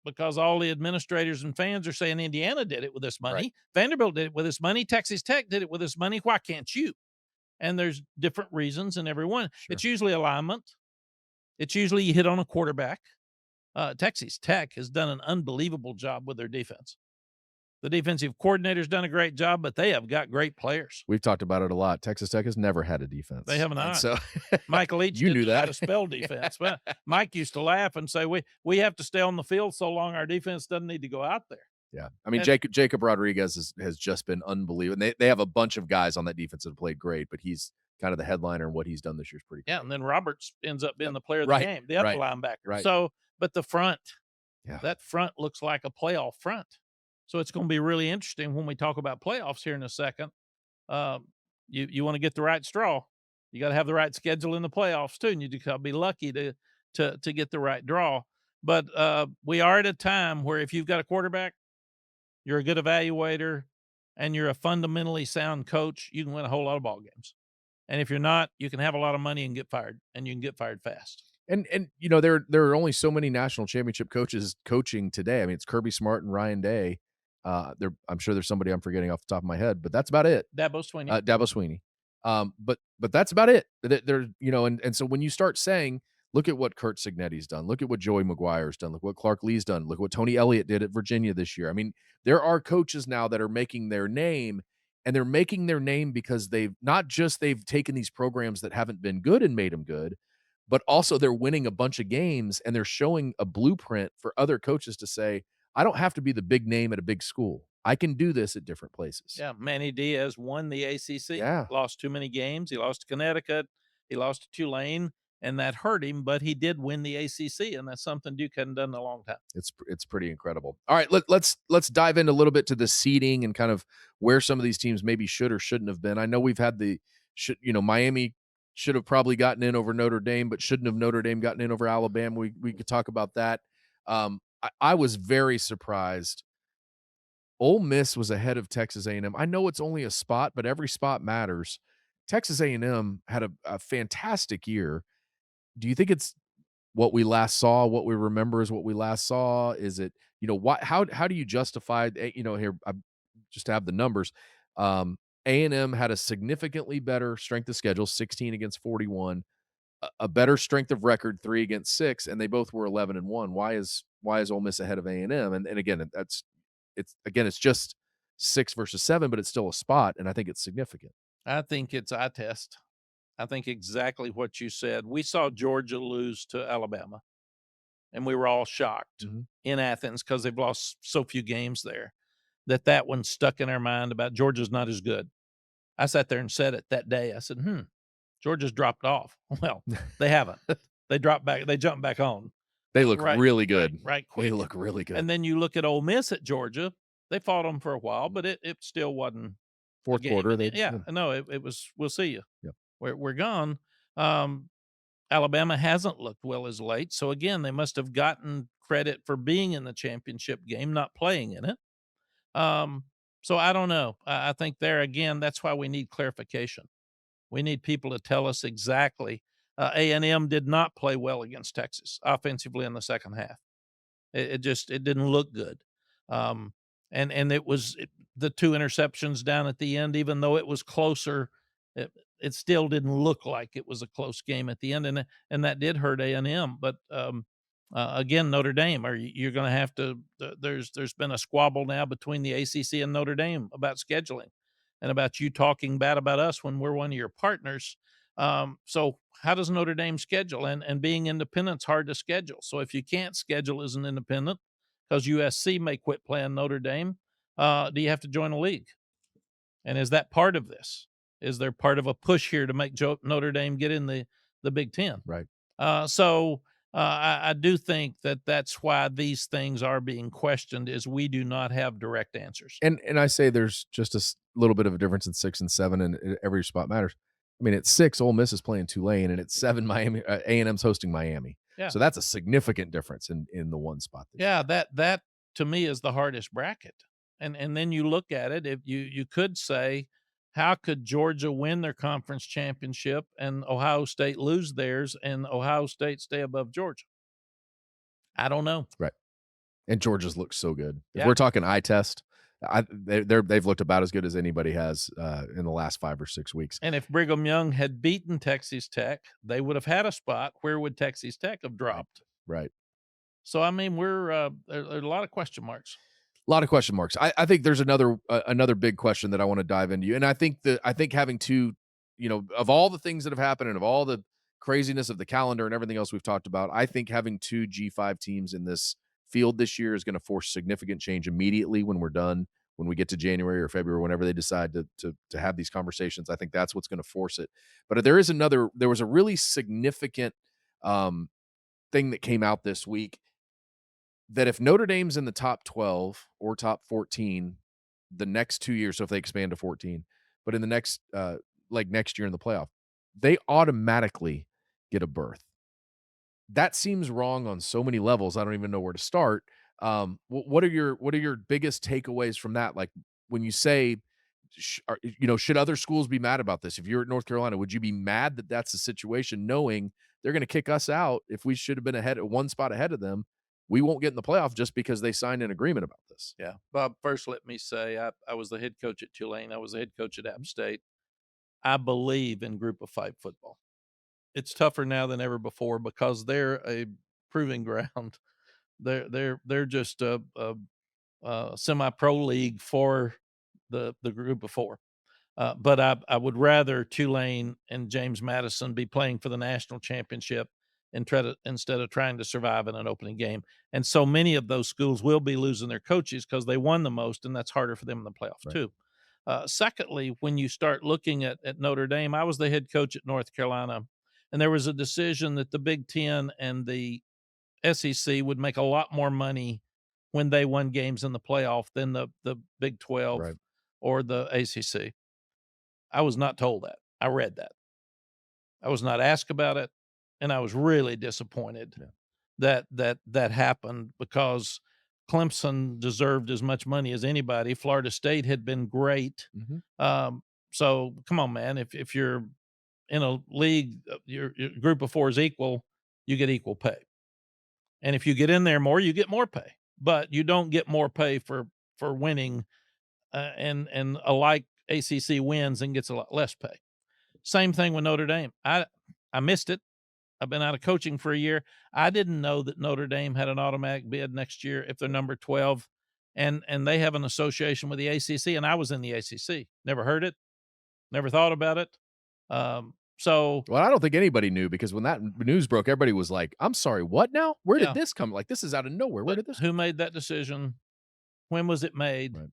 because all the administrators and fans are saying Indiana did it with this money, Right. Vanderbilt did it with this money, Texas Tech did it with this money. Why can't you? And there's different reasons in every one. Sure. It's usually alignment. It's usually you hit on a quarterback. Texas Tech has done an unbelievable job with their defense. The defensive coordinator's done a great job, but they have got great players. We've talked about it a lot. Texas Tech has never had a defense. They have And not. So Michael Leach You didn't knew know how that. to spell defense. But Mike used to laugh and say, we have to stay on the field so long our defense doesn't need to go out there. yeah, I mean, And- Jacob Rodriguez has just been unbelievable. And they have a bunch of guys on that defense that have played great, but he's kind of the headliner, and what he's done this year is pretty Yeah, cool. and then Roberts ends up being the player of Right, the game, the other right, linebacker. right. So, but the front, Yeah. that front looks like a playoff front. So it's going to be really interesting when we talk about playoffs here in a second. You want to get the right straw. You got to have the right schedule in the playoffs too, and you got to be lucky to get the right draw. But we are at a time where if you've got a quarterback, you're a good evaluator, and you're a fundamentally sound coach, you can win a whole lot of ball games. And if you're not, you can have a lot of money and get fired, and you can get fired fast. And you know, there are only so many national championship coaches coaching today. I mean, it's Kirby Smart and Ryan Day. I'm sure there's somebody I'm forgetting off the top of my head, but that's about it. Dabo Swinney. Dabo Sweeney. But that's about it. There, you know, and so when you start saying, look at what Kurt Signetti's done, look at what Joey McGuire's done, look what Clark Lee's done, look what Tony Elliott did at Virginia this year. I mean, there are coaches now that are making their name, and they're making their name because they've taken these programs that haven't been good and made them good, but also they're winning a bunch of games, and they're showing a blueprint for other coaches to say, I don't have to be the big name at a big school. I can do this at different places. Yeah, Manny Diaz won the ACC. Yeah. Lost too many games. He lost to Connecticut. He lost to Tulane, and that hurt him, but he did win the ACC, and that's something Duke hadn't done in a long time. It's pretty incredible. All right, let's dive in a little bit to the seeding and kind of where some of these teams maybe should or shouldn't have been. I know we've had Miami should have probably gotten in over Notre Dame, but shouldn't have Notre Dame gotten in over Alabama. We could talk about that. I was very surprised. Ole Miss was ahead of Texas A&M. I know it's only a spot, but every spot matters. Texas A&M had a fantastic year. Do you think it's what we last saw, what we remember is what we last saw? Is it, how do you justify, here, I just have the numbers. A&M had a significantly better strength of schedule, 16 against 41, a better strength of record, 3 against 6, and they both were 11-1. Why is Ole Miss ahead of A&M? And again, it's just 6 versus 7, but it's still a spot, and I think it's significant. I think it's eye test. I think exactly what you said. We saw Georgia lose to Alabama, and we were all shocked in Athens because they've lost so few games there, that one stuck in our mind about Georgia's not as good. I sat there and said it that day. I said, Georgia's dropped off. Well, they haven't. They dropped back. They jumped back on. They look Right, really good. Right quick. They look really good. And then you look at Ole Miss at Georgia. They fought them for a while, but it still wasn't. Fourth game. quarter, No, it was. We'll see you. Yep. We're gone. Alabama hasn't looked well as late, so again, they must have gotten credit for being in the championship game, not playing in it. So I don't know. I think there again, that's why we need clarification. We need people to tell us exactly. A&M did not play well against Texas offensively in the second half. It didn't look good. Um, and the 2 interceptions down at the end, even though it was closer, it, it still didn't look like it was a close game at the end, and that did hurt A&M. But again, Notre Dame, you're going to have to. There's been a squabble now between the ACC and Notre Dame about scheduling, and about you talking bad about us when we're one of your partners. So how does Notre Dame schedule? And being independent's hard to schedule. So if you can't schedule as an independent, because USC may quit playing Notre Dame, do you have to join a league? And is that part of this? Is there part of a push here to make Notre Dame get in the Big Ten? Right. I do think that that's why these things are being questioned, is we do not have direct answers. And I say there's just a little bit of a difference in 6 and 7, and every spot matters. I mean, at 6, Ole Miss is playing Tulane, and at 7, Miami A&M's hosting Miami. Yeah. So that's a significant difference in the one spot. Yeah, that to me is the hardest bracket. And then you look at it, if you could say, how could Georgia win their conference championship and Ohio State lose theirs and Ohio State stay above Georgia? I don't know. Right. And Georgia's looked so good. If Yeah. we're talking eye test, they've looked about as good as anybody has in the last 5 or 6 weeks. And if Brigham Young had beaten Texas Tech, they would have had a spot. Where would Texas Tech have dropped? Right. So, I mean, there are a lot of question marks. A lot of question marks. I think there's another big question that I want to dive into, and I think having two, of all the things that have happened and of all the craziness of the calendar and everything else we've talked about, I think having 2 G5 teams in this field this year is going to force significant change immediately when we're done, when we get to January or February, whenever they decide to have these conversations. I think that's what's going to force it. But there was a really significant thing that came out this week, that if Notre Dame's in the top 12 or top 14 the next 2 years, so if they expand to 14, but in the next next year in the playoff, they automatically get a berth. That seems wrong on so many levels. I don't even know where to start. What are your biggest takeaways from that? Like, when you say, should other schools be mad about this? If you're at North Carolina, would you be mad that that's the situation, knowing they're going to kick us out if we should have been ahead, 1 spot ahead of them? We won't get in the playoff just because they signed an agreement about this. Yeah. Bob, first let me say I was the head coach at Tulane. I was the head coach at App State. I believe in group of 5 football. It's tougher now than ever before because they're a proving ground. They're just a semi-pro league for the group of 4. But I would rather Tulane and James Madison be playing for the national championship instead of trying to survive in an opening game. And so many of those schools will be losing their coaches because they won the most, and that's harder for them in the playoff too. Secondly, when you start looking at Notre Dame, I was the head coach at North Carolina, and there was a decision that the Big Ten and the SEC would make a lot more money when they won games in the playoff than the Big 12 or the ACC. I was not told that. I read that. I was not asked about it, and I was really disappointed that happened, because Clemson deserved as much money as anybody. Florida State had been great. So come on, man. If you're in a league, your group of 4 is equal, you get equal pay. And if you get in there more, you get more pay. But you don't get more pay for winning, and alike ACC wins and gets a lot less pay. Same thing with Notre Dame. I missed it. I've been out of coaching for a year. I didn't know that Notre Dame had an automatic bid next year if they're number 12, and they have an association with the ACC, and I was in the ACC. Never heard it, never thought about it. Well, I don't think anybody knew, because when that news broke, everybody was like, "I'm sorry, what now? Where did this come? Like, this is out of nowhere. Where did this? Who made that decision? When was it made? Right.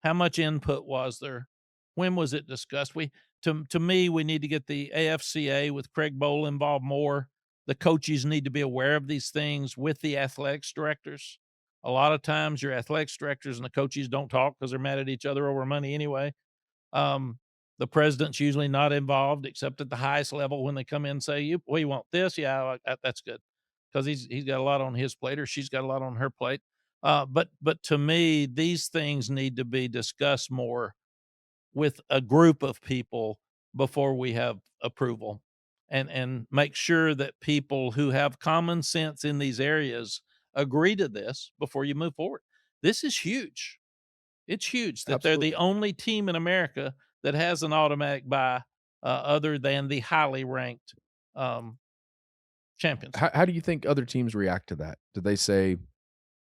How much input was there? When was it discussed? To me, we need to get the AFCA with Craig Bowl involved more. The coaches need to be aware of these things with the athletics directors. A lot of times your athletics directors and the coaches don't talk because they're mad at each other over money anyway. The president's usually not involved except at the highest level when they come in and say, we want this. Yeah, that's good, because he's got a lot on his plate, or she's got a lot on her plate. But to me, these things need to be discussed more with a group of people before we have approval, and make sure that people who have common sense in these areas agree to this before you move forward. This is huge. It's huge that they're the Absolutely. only team in America that has an automatic bye other than the highly ranked um, champions. How do you think other teams react to that? Do they say,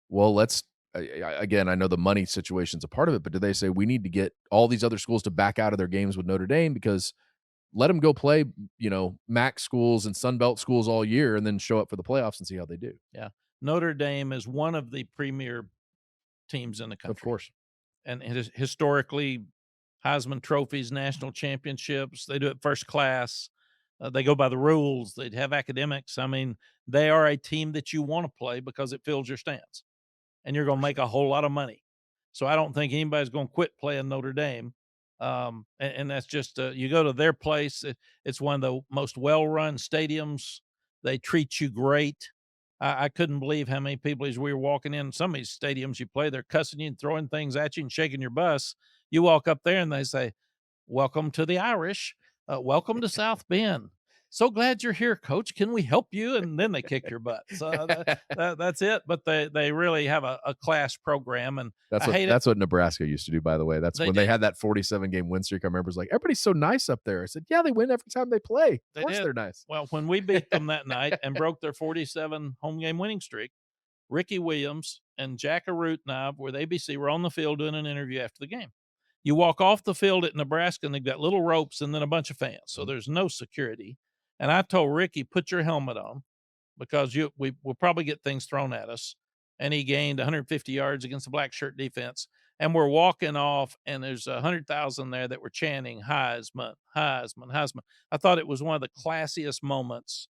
well, let's again, I know the money situation's a part of it, but do they say we need to get all these other schools to back out of their games with Notre Dame because let them go play, MAC schools and Sun Belt schools all year and then show up for the playoffs and see how they do? Yeah. Notre Dame is one of the premier teams in the Of country. course. And historically, Heisman trophies, national championships, they do it first class. They go by the rules. They have academics. I mean, they are a team that you want to play because it fills your stands and you're going to make a whole lot of money. So I don't think anybody's going to quit playing Notre Dame. And that's just, you go to their place. It's one of the most well-run stadiums. They treat you great. I couldn't believe how many people as we were walking in some of these stadiums you play, they're cussing you and throwing things at you and shaking your bus. You walk up there and they say, welcome to the Irish. Welcome to South Bend. So glad you're here, coach. Can we help you? And then they kick your butt. So that's it. But they really have a class program. And That's I hate it. that's what Nebraska used to do, by the way. That's They when they did. had that 47-game win streak. I remember it was like, everybody's so nice up there. I said, yeah, they win every time they play. Of They course did. they're nice. Well, when we beat them that night and broke their 47 home game winning streak, Ricky Williams and Jack Arute and I with ABC were on the field doing an interview after the game. You walk off the field at Nebraska and they've got little ropes and then a bunch of fans. So there's no security. And I told Ricky, put your helmet on because we'll probably get things thrown at us. And he gained 150 yards against the black shirt defense. And we're walking off and there's 100,000 there that were chanting Heisman, Heisman, Heisman. I thought it was one of the classiest moments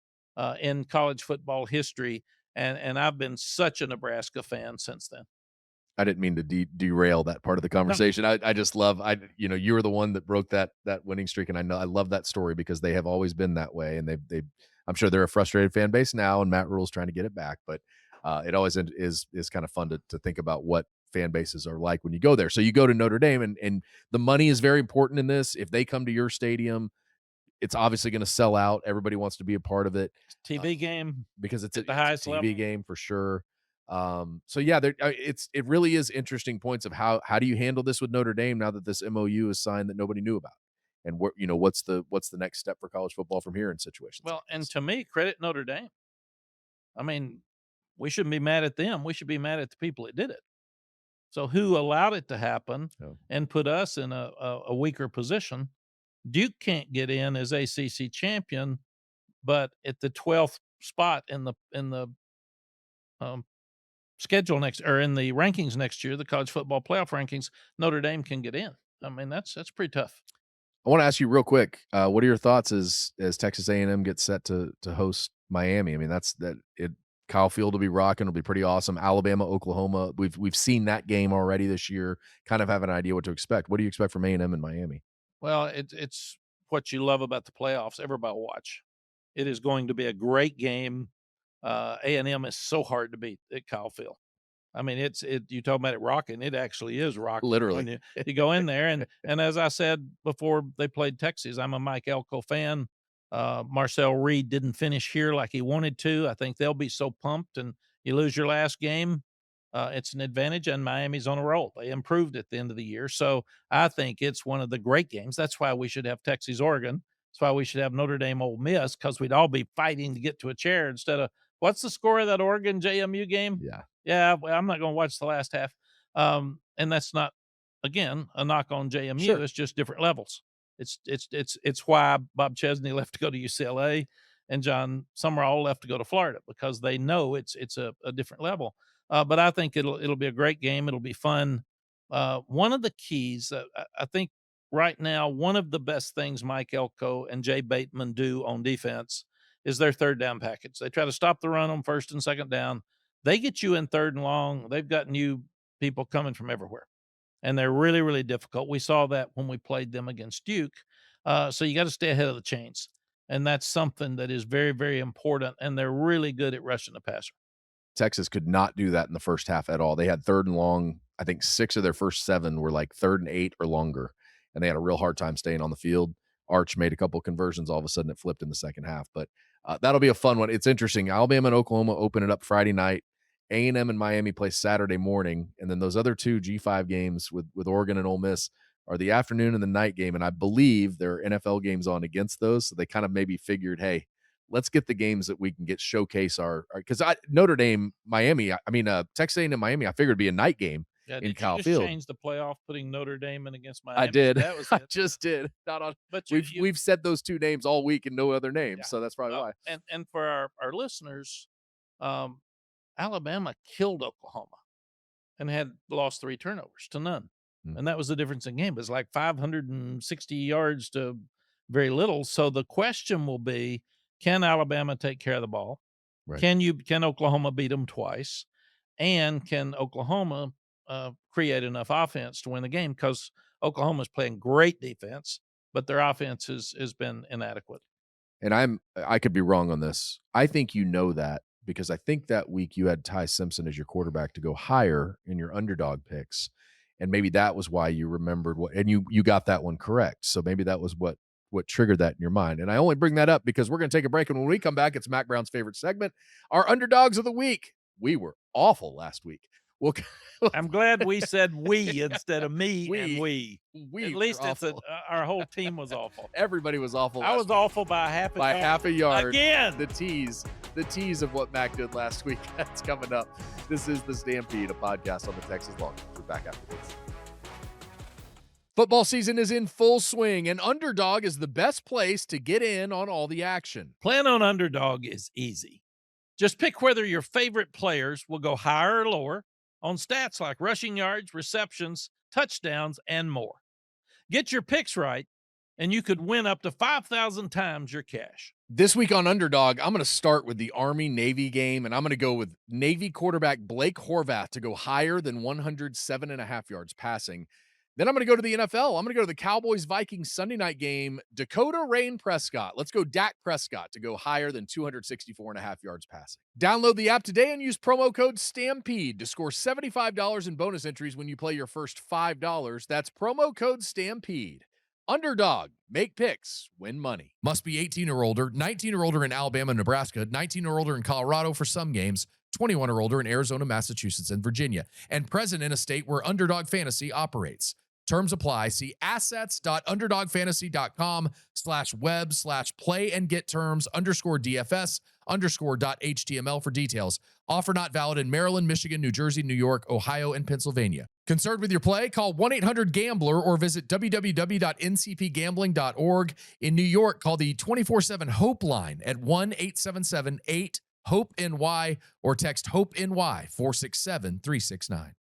in college football history. And I've been such a Nebraska fan since then. I didn't mean to derail that part of the conversation. I just love you were the one that broke that winning streak, and I love that story because they have always been that way, and they I'm sure they're a frustrated fan base now, and Matt Rule's trying to get it back, but it always is kind of fun to think about what fan bases are like when you go there. So you go to Notre Dame, and the money is very important in this. If they come to your stadium, it's obviously going to sell out. Everybody wants to be a part of it. TV game Because it's at the it's highest a TV level. game for sure. So yeah, it really is interesting points of how do you handle this with Notre Dame now that this MOU is signed that nobody knew about, and what's the next step for college football from here in situations Well, like and this? to me, credit Notre Dame. I mean, we shouldn't be mad at them. We should be mad at the people that did it. So who allowed it to happen Yeah. and put us in a weaker position? Duke can't get in as ACC champion, but at the 12th spot in the um, schedule next or in the rankings next year, the college football playoff rankings, Notre Dame can get in. I mean, that's pretty tough. I want to ask you real quick, what are your thoughts as Texas A&M gets set to host Miami? I mean, Kyle Field will be rocking. It'll be pretty awesome. Alabama, Oklahoma. We've seen that game already this year. Kind of have an idea what to expect. What do you expect from A&M in Miami? Well, it's what you love about the playoffs. Everybody watch. It is going to be a great game. A&M is so hard to beat at Kyle Field. I mean, you talk about it rocking. It actually is rocking. Literally. When you go in there and as I said before they played Texas, I'm a Mike Elko fan. Marcel Reed didn't finish here like he wanted to. I think they'll be so pumped, and you lose your last game. It's an advantage, and Miami's on a roll. They improved at the end of the year. So I think it's one of the great games. That's why we should have Texas, Oregon. That's why we should have Notre Dame, Ole Miss, because we'd all be fighting to get to a chair instead of what's the score of that Oregon JMU game? Yeah. Yeah, well, I'm not going to watch the last half. And that's not, again, a knock on JMU. Sure. It's just different levels. It's why Bob Chesney left to go to UCLA and John Summerall left to go to Florida because they know it's a different level. But I think it'll be a great game. It'll be fun. One of the keys, I think, right now, one of the best things Mike Elko and Jay Bateman do on defense is their third down package. They try to stop the run on first and second down. They get you in third and long. They've got new people coming from everywhere, and they're really, really difficult. We saw that when we played them against Duke. So you got to stay ahead of the chains, and that's something that is very, very important. And they're really good at rushing the passer. Texas could not do that in the first half at all. They had third and long. I think 6 of their first 7 were like 3rd and 8 or longer, and they had a real hard time staying on the field. Arch made a couple conversions. All of a sudden, it flipped in the second half. But that'll be a fun one. It's interesting. Alabama and Oklahoma open it up Friday night, A&M and Miami play Saturday morning, and then those other two G5 games with Oregon and Ole Miss are the afternoon and the night game, and I believe there are NFL games on against those, so they kind of maybe figured, hey, let's get the games that we can get showcase our because Notre Dame, Miami, Texas A&M, Miami, I figured it'd be a night game Yeah, in did you Kyle just Field. change the playoff, putting Notre Dame in against Miami? I did. That was I it. just did. Not on. But We've said those two names all week and no other names, Yeah. so that's probably why. And for our listeners, Alabama killed Oklahoma and had lost 3 turnovers to none. And that was the difference in game. It was like 560 yards to very little. So the question will be, can Alabama take care of the ball? Right. Can Oklahoma beat them twice? And can Oklahoma create enough offense to win the game? Because Oklahoma's playing great defense, but their offense has been inadequate. And I could be wrong on this. I think you know that because I think that week you had Ty Simpson as your quarterback to go higher in your underdog picks. And maybe that was why you remembered and you got that one correct. So maybe that was what triggered that in your mind. And I only bring that up because we're going to take a break. And when we come back, it's Mack Brown's favorite segment, our underdogs of the week. We were awful last week. I'm glad we said we instead of me and we. We At least were it's awful. our whole team was awful. Everybody was awful. I was awful by half a yard. again. The tease of what Mac did last week. That's coming up. This is the Stampede, a podcast on the Texas Longhorns. We're back after this. Football season is in full swing, and Underdog is the best place to get in on all the action. Playing on Underdog is easy. Just pick whether your favorite players will go higher or lower on stats like rushing yards, receptions, touchdowns, and more. Get your picks right, and you could win up to 5,000 times your cash. This week on Underdog, I'm going to start with the Army-Navy game, and I'm going to go with Navy quarterback Blake Horvath to go higher than 107.5 yards passing. Then I'm going to go to the NFL. I'm going to go to the Cowboys-Vikings Sunday night game. Dakota Rain Prescott. Let's go Dak Prescott to go higher than 264.5 yards passing. Download the app today and use promo code STAMPEDE to score $75 in bonus entries when you play your first $5. That's promo code STAMPEDE. Underdog. Make picks. Win money. Must be 18 or older. 19 or older in Alabama and Nebraska. 19 or older in Colorado for some games. 21 or older in Arizona, Massachusetts, and Virginia. And present in a state where Underdog Fantasy operates. Terms apply. See assets.underdogfantasy.com/web/play and get terms _DFS_.html for details. Offer not valid in Maryland, Michigan, New Jersey, New York, Ohio, and Pennsylvania. Concerned with your play? Call 1-800-GAMBLER or visit www.ncpgambling.org. In New York, call the 24/7 Hope line at 1-877-8-HOPE-NY or text HOPE-NY 467-369.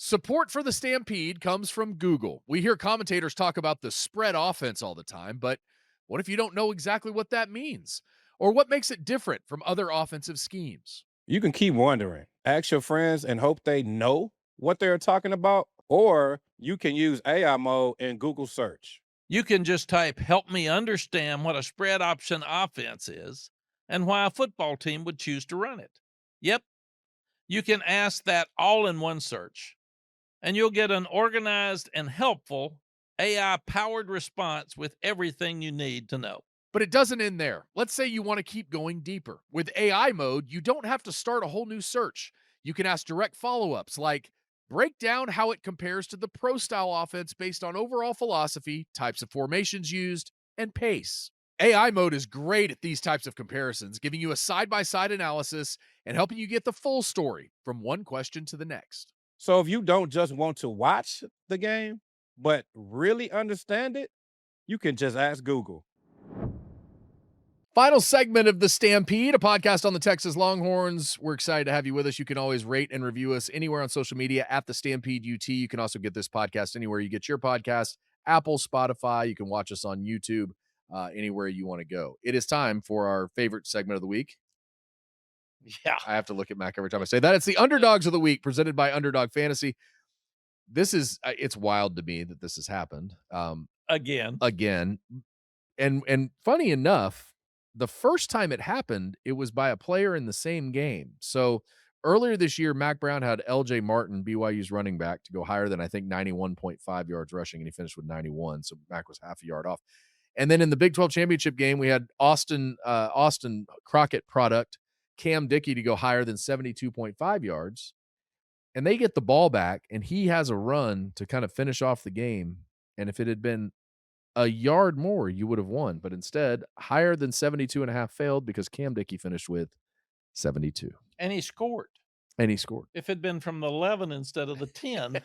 Support for the Stampede comes from Google. We hear commentators talk about the spread offense all the time, but what if you don't know exactly what that means? Or what makes it different from other offensive schemes? You can keep wondering. Ask your friends and hope they know what they're talking about, or you can use AI mode in Google search. You can just type, "Help me understand what a spread option offense is and why a football team would choose to run it." Yep, you can ask that all in one search, and you'll get an organized and helpful AI-powered response with everything you need to know. But it doesn't end there. Let's say you want to keep going deeper. With AI mode, you don't have to start a whole new search. You can ask direct follow-ups like, break down how it compares to the pro-style offense based on overall philosophy, types of formations used, and pace. AI mode is great at these types of comparisons, giving you a side-by-side analysis and helping you get the full story from one question to the next. So if you don't just want to watch the game, but really understand it, you can just ask Google. Final segment of the Stampede, a podcast on the Texas Longhorns. We're excited to have you with us. You can always rate and review us anywhere on social media at the Stampede UT. You can also get this podcast anywhere you get your podcast, Apple, Spotify. You can watch us on YouTube, anywhere you want to go. It is time for our favorite segment of the week. Yeah. I have to look at Mac every time I say that. It's the Underdogs of the Week presented by Underdog Fantasy. This is, it's wild to me that this has happened. Again. And funny enough, the first time it happened, it was by a player in the same game. So earlier this year, Mack Brown had LJ Martin, BYU's running back, to go higher than I think 91.5 yards rushing, and he finished with 91. So Mack was half a yard off. And then in the Big 12 championship game, we had Austin Crockett product, Cam Dickey to go higher than 72.5 yards, and they get the ball back, and he has a run to kind of finish off the game. And if it had been a yard more, you would have won. But instead, higher than 72.5 failed because Cam Dickey finished with 72. And he scored. And he scored. If it'd been from the 11 instead of the 10,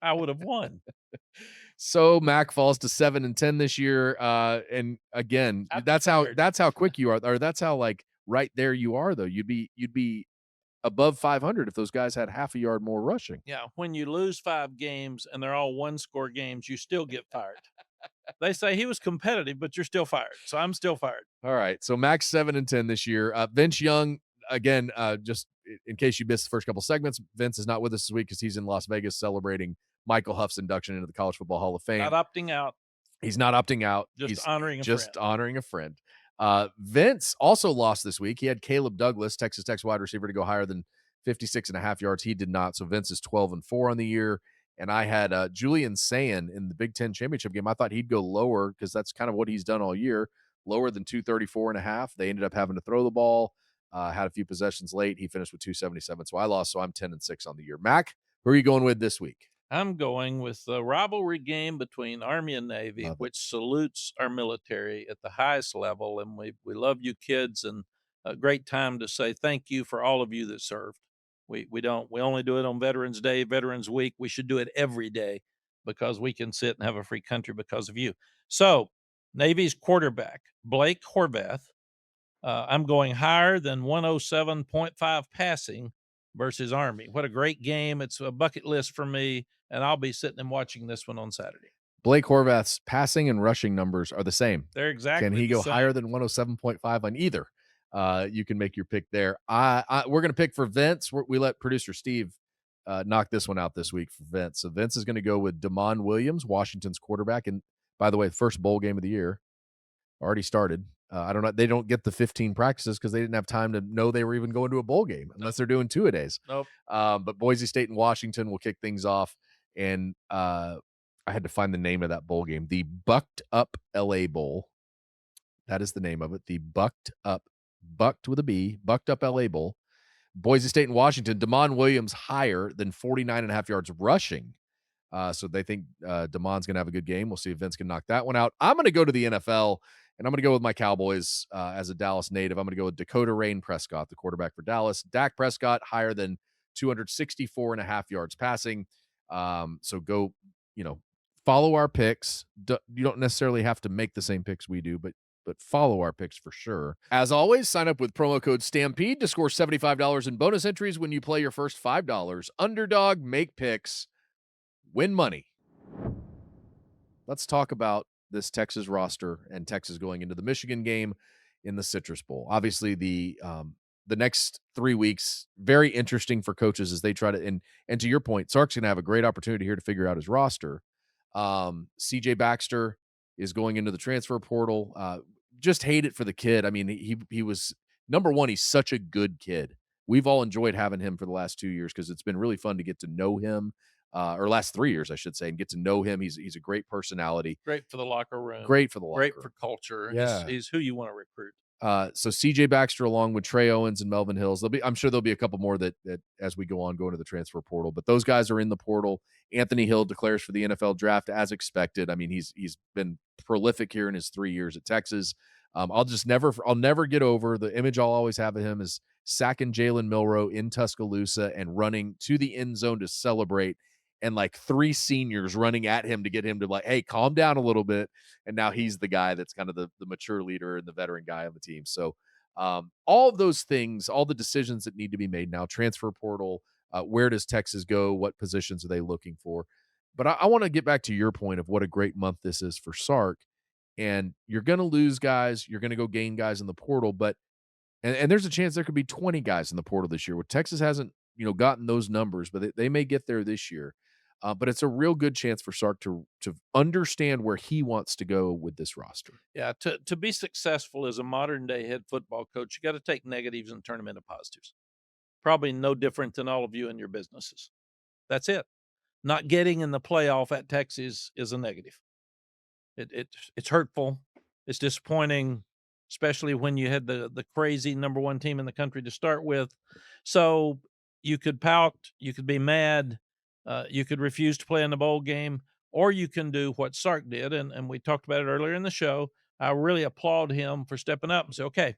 I would have won. So Mac falls to 7-10 this year. And again, I'd be that's fired. how quick you are, or that's how like right there you are, though. You'd be above 500 if those guys had half a yard more rushing. Yeah, when you lose 5 games and they're all one-score games, you still get fired. They say he was competitive, but you're still fired. So I'm still fired. All right. So Mac's 7-10 this year. Vince Young, again, just in case you missed the first couple segments, Vince is not with us this week because he's in Las Vegas celebrating Michael Huff's induction into the College Football Hall of Fame. Not opting out. He's not opting out. Just He's honoring a just friend. honoring a friend. Vince also lost this week. He had Caleb Douglas, Texas Tech's wide receiver, to go higher than 56.5 yards. He did not. So Vince is 12-4 on the year. And I had Julian Sayin in the Big Ten championship game. I thought he'd go lower because that's kind of what he's done all year, lower than 234.5. They ended up having to throw the ball, had a few possessions late. He finished with 277. So I lost. So I'm 10-6 on the year. Mac, who are you going with this week? I'm going with the rivalry game between Army and Navy, Love it. which salutes our military at the highest level. And we love you kids, and a great time to say thank you for all of you that served. We only do it on Veterans Day, Veterans Week. We should do it every day because we can sit and have a free country because of you. So Navy's quarterback, Blake Horvath, I'm going higher than 107.5 passing versus Army. What a great game. It's a bucket list for me, and I'll be sitting and watching this one on Saturday. Blake Horvath's passing and rushing numbers are the same. They're exactly Can he the go same. higher than 107.5 on either? You can make your pick there. We're going to pick for Vince. We let producer Steve knock this one out this week for Vince. So Vince is going to go with Damon Williams, Washington's quarterback. And by the way, the first bowl game of the year already started. I don't know. They don't get the 15 practices because they didn't have time to know they were even going to a bowl game unless they're doing 2-a-days. Nope. But Boise State and Washington will kick things off. And I had to find the name of that bowl game. The Bucked Up LA Bowl. That is the name of it. The Bucked with a B, Bucked Up LA Bowl. Boise State and Washington. Damon Williams higher than 49.5 yards rushing. So they think Damon's going to have a good game. We'll see if Vince can knock that one out. I'm going to go to the NFL, and I'm going to go with my Cowboys as a Dallas native. I'm going to go with Dakota Rain Prescott, the quarterback for Dallas. Dak Prescott higher than 264.5 yards passing. So go, follow our picks. You don't necessarily have to make the same picks we do, but follow our picks for sure. As always, sign up with promo code Stampede to score $75 in bonus entries when you play your first $5. Underdog, make picks, win money. Let's talk about this Texas roster and Texas going into the Michigan game in the Citrus Bowl. Obviously, the next 3 weeks, very interesting for coaches as they try to, and to your point, Sark's going to have a great opportunity here to figure out his roster. CJ Baxter is going into the transfer portal. Just hate it for the kid. I mean, he was, number one, he's such a good kid. We've all enjoyed having him for the last 2 years because it's been really fun to get to know him, or last 3 years, I should say, and get to know him. He's a great personality. Great for the locker room. Great for the locker Great room. for culture. Yeah. He's who you want to recruit. So CJ Baxter along with Trey Owens and Melvin Hills. I'm sure there'll be a couple more that as we go into the transfer portal, but those guys are in the portal. Anthony Hill declares for the NFL draft as expected. I mean, he's been prolific here in his 3 years at Texas. I'll never get over the image I'll always have of him is sacking Jalen Milroe in Tuscaloosa and running to the end zone to celebrate, and like 3 seniors running at him to get him to like, hey, calm down a little bit. And now he's the guy that's kind of the mature leader and the veteran guy on the team. So all of those things, all the decisions that need to be made now, transfer portal, where does Texas go? What positions are they looking for? But I want to get back to your point of what a great month this is for Sark. And you're going to lose guys. You're going to go gain guys in the portal. But and there's a chance there could be 20 guys in the portal this year. Well, Texas hasn't gotten those numbers, but they may get there this year. But it's a real good chance for Sark to understand where he wants to go with this roster. Yeah, to be successful as a modern day head football coach, you got to take negatives and turn them into positives. Probably no different than all of you in your businesses. That's it. Not getting in the playoff at Texas is a negative. It's hurtful. It's disappointing. especially when you had the crazy number one team in the country to start with. So you could pout, you could be mad, you could refuse to play in the bowl game, or you can do what Sark did, and we talked about it earlier in the show. I really applaud him for stepping up and say, okay,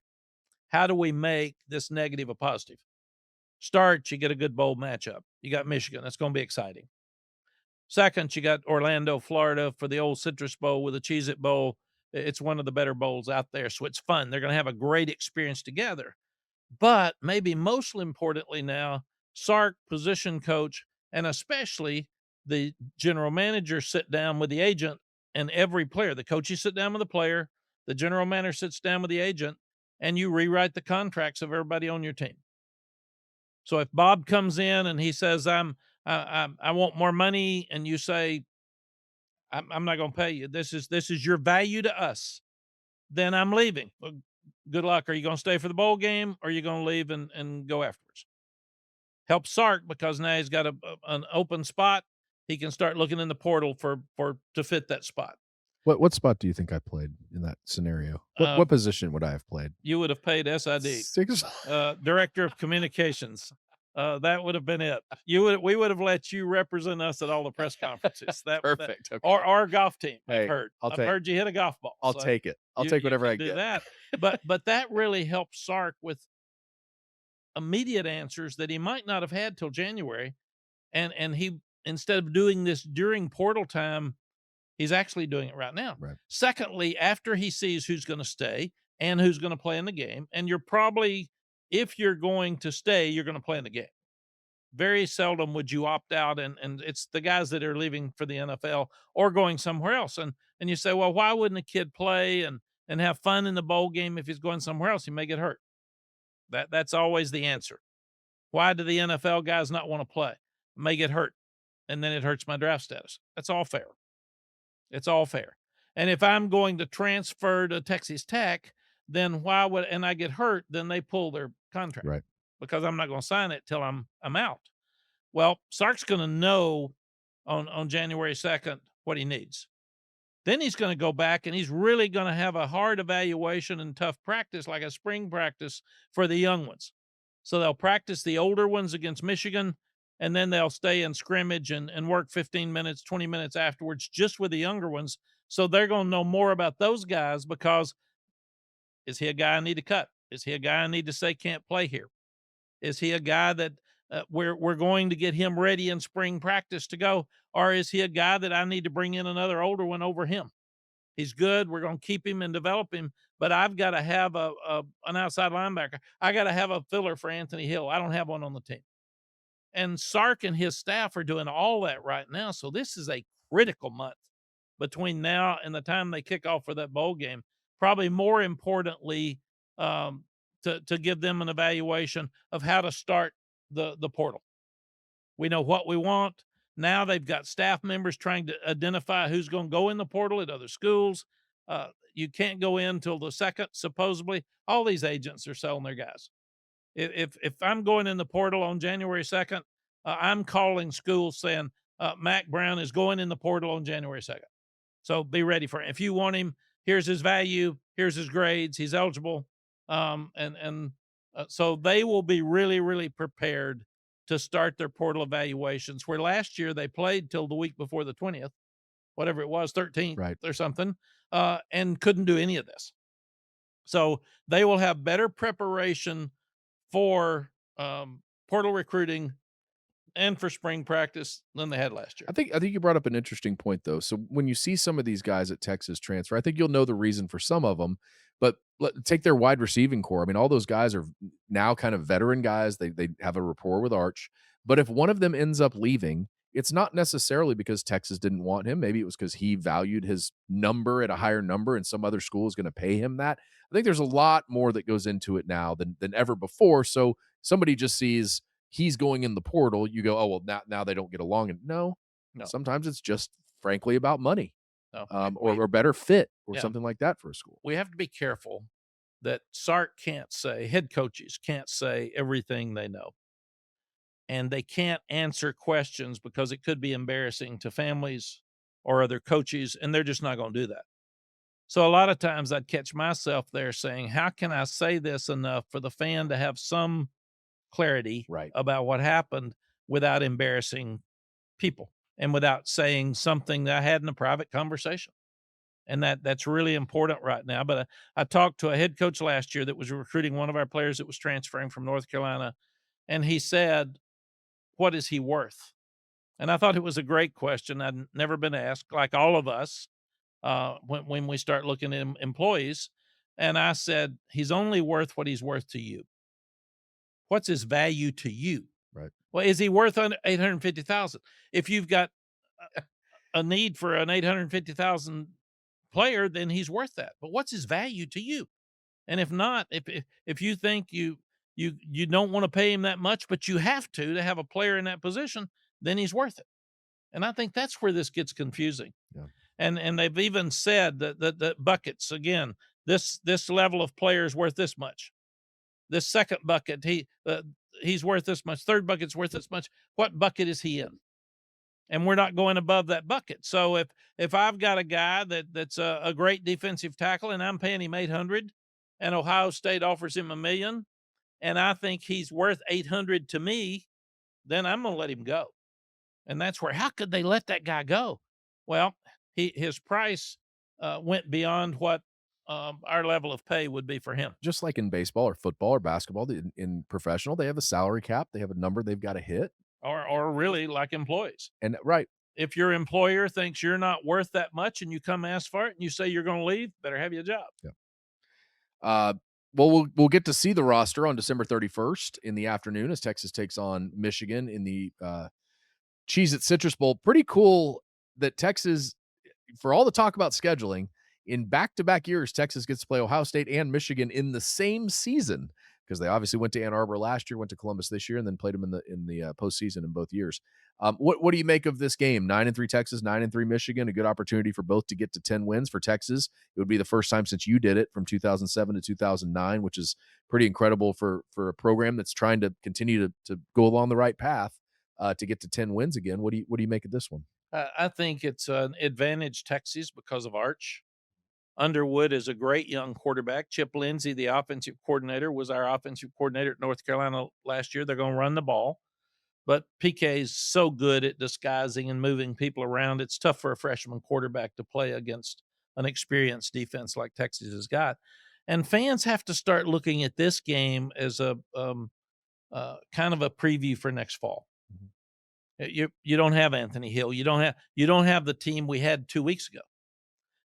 how do we make this negative a positive? Start, you get a good bowl matchup. You got Michigan. That's going to be exciting. Second, you got Orlando, Florida for the old Citrus Bowl with the Cheez-It Bowl. It's one of the better bowls out there, so it's fun. They're going to have a great experience together. But maybe most importantly now, Sark, position coach, and especially the general manager sit down with the agent and every player. The coaches sit down with the player, the general manager sits down with the agent, and you rewrite the contracts of everybody on your team. So if Bob comes in and he says, I want more money, and you say, I'm not going to pay you. This is your value to us. Then I'm leaving. Well, good luck. Are you going to stay for the bowl game, or are you going to leave and go afterwards? Help Sark, because now he's got an open spot. He can start looking in the portal to fit that spot. What spot do you think I played in that scenario? What position would I have played? You would have paid SID, Six. Director of Communications. That would have been it. We would have let you represent us at all the press conferences. Perfect. Okay. Or our golf team. Hey, I've heard you hit a golf ball. I'll so take it. I'll take whatever I do get. that. But that really helps Sark with immediate answers that he might not have had till January. And he, instead of doing this during portal time, he's actually doing it right now. Right. Secondly, after he sees who's going to stay and who's going to play in the game, and you're probably, if you're going to stay, you're going to play in the game. Very seldom would you opt out, and it's the guys that are leaving for the NFL or going somewhere else. And you say, well, why wouldn't a kid play and have fun in the bowl game if he's going somewhere else? He may get hurt. That's always the answer. Why do the NFL guys not want to play? May get hurt, and then it hurts my draft status. That's all fair. It's all fair. And if I'm going to transfer to Texas Tech, then why would, and I get hurt, then they pull their contract. Right. Because I'm not going to sign it till I'm out. Well, Sark's going to know on January 2nd what he needs. Then he's going to go back and he's really going to have a hard evaluation and tough practice, like a spring practice for the young ones. So they'll practice the older ones against Michigan, and then they'll stay in scrimmage and work 15 minutes, 20 minutes afterwards just with the younger ones. So they're going to know more about those guys, because is he a guy I need to cut? Is he a guy I need to say can't play here? Is he a guy that we're going to get him ready in spring practice to go? Or is he a guy that I need to bring in another older one over him? He's good. We're going to keep him and develop him, but I've got to have an outside linebacker. I got to have a filler for Anthony Hill. I don't have one on the team. And Sark and his staff are doing all that right now. So this is a critical month between now and the time they kick off for that bowl game. Probably more importantly, to give them an evaluation of how to start the portal. We know what we want. Now they've got staff members trying to identify who's going to go in the portal at other schools. You can't go in till the 2nd, supposedly. All these agents are selling their guys. If I'm going in the portal on January 2nd, I'm calling schools saying Mack Brown is going in the portal on January 2nd. So be ready for it. If you want him, here's his value, here's his grades, he's eligible. So they will be really, really prepared to start their portal evaluations, where last year they played till the week before the 20th, whatever it was, 13th Right. or something, and couldn't do any of this. So they will have better preparation for portal recruiting and for spring practice than they had last year. I think you brought up an interesting point, though. So when you see some of these guys at Texas transfer, I think you'll know the reason for some of them. But take their wide receiving core. I mean, all those guys are now kind of veteran guys. They have a rapport with Arch. But if one of them ends up leaving, it's not necessarily because Texas didn't want him. Maybe it was because he valued his number at a higher number, and some other school is going to pay him that. I think there's a lot more that goes into it now than ever before. So somebody just sees he's going in the portal, you go, oh, well, now they don't get along. And no, sometimes it's just frankly about money, or better fit or something like that for a school. We have to be careful that Sark can't say, head coaches can't say everything they know. And they can't answer questions because it could be embarrassing to families or other coaches, and they're just not going to do that. So a lot of times I'd catch myself there saying, how can I say this enough for the fan to have some clarity Right. about what happened without embarrassing people and without saying something that I had in a private conversation? And that's really important right now. But I talked to a head coach last year that was recruiting one of our players that was transferring from North Carolina, and he said, "What is he worth?" And I thought it was a great question. I'd never been asked, like all of us, when we start looking at employees. And I said, "He's only worth what he's worth to you. What's his value to you? Right. Well, is he worth 850,000? If you've got a need for an 850,000 player, then he's worth that. But what's his value to you? And if not, if you think you don't want to pay him that much, but you have to have a player in that position, then he's worth it." And I think that's where this gets confusing. Yeah. And they've even said that buckets again. This level of player is worth this much. This second bucket, he's worth this much. Third bucket's worth this much. What bucket is he in? And we're not going above that bucket. So if I've got a guy that's a great defensive tackle and I'm paying him 800, and Ohio State offers him $1 million, and I think he's worth 800 to me, then I'm going to let him go. And that's where, how could they let that guy go? Well, his price went beyond what our level of pay would be for him. Just like in baseball or football or basketball, in professional, they have a salary cap. They have a number they've got to hit. Or really like employees. And right. If your employer thinks you're not worth that much and you come ask for it and you say you're going to leave, better have you a job. Yeah. Well, we'll get to see the roster on December 31st in the afternoon as Texas takes on Michigan in the Cheez-It Citrus Bowl. Pretty cool that Texas, for all the talk about scheduling, in back-to-back years, Texas gets to play Ohio State and Michigan in the same season, because they obviously went to Ann Arbor last year, went to Columbus this year, and then played them in the postseason in both years. What do you make of this game? 9-3 Texas, 9-3 Michigan. A good opportunity for both to get to 10 wins for Texas. It would be the first time since you did it from 2007 to 2009, which is pretty incredible for a program that's trying to continue to go along the right path to get to 10 wins again. What do you make of this one? I think it's an advantage Texas because of Arch. Underwood is a great young quarterback. Chip Lindsey, the offensive coordinator, was our offensive coordinator at North Carolina last year. They're going to run the ball. But PK is so good at disguising and moving people around. It's tough for a freshman quarterback to play against an experienced defense like Texas has got. And fans have to start looking at this game as a kind of a preview for next fall. You don't have Anthony Hill. You don't have the team we had 2 weeks ago.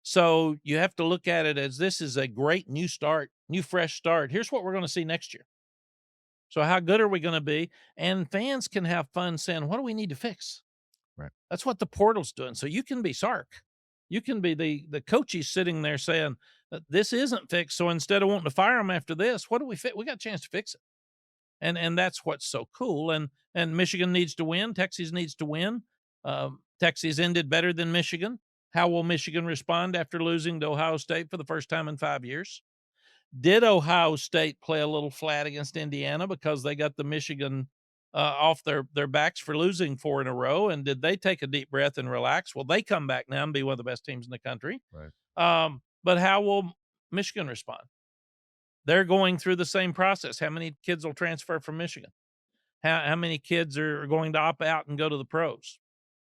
So you have to look at it as this is a great new start, new fresh start. Here's what we're going to see next year. So how good are we going to be? And fans can have fun saying, what do we need to fix? Right. That's what the portal's doing. So you can be Sark. You can be the coaches sitting there saying, this isn't fixed. So instead of wanting to fire them after this, what do we fix? We got a chance to fix it. And that's what's so cool. And Michigan needs to win. Texas needs to win. Texas ended better than Michigan. How will Michigan respond after losing to Ohio State for the first time in 5 years? Did Ohio State play a little flat against Indiana because they got the Michigan off their backs for losing 4 in a row? And did they take a deep breath and relax? Well, they come back now and be one of the best teams in the country. Right. But how will Michigan respond? They're going through the same process. How many kids will transfer from Michigan? How many kids are going to opt out and go to the pros?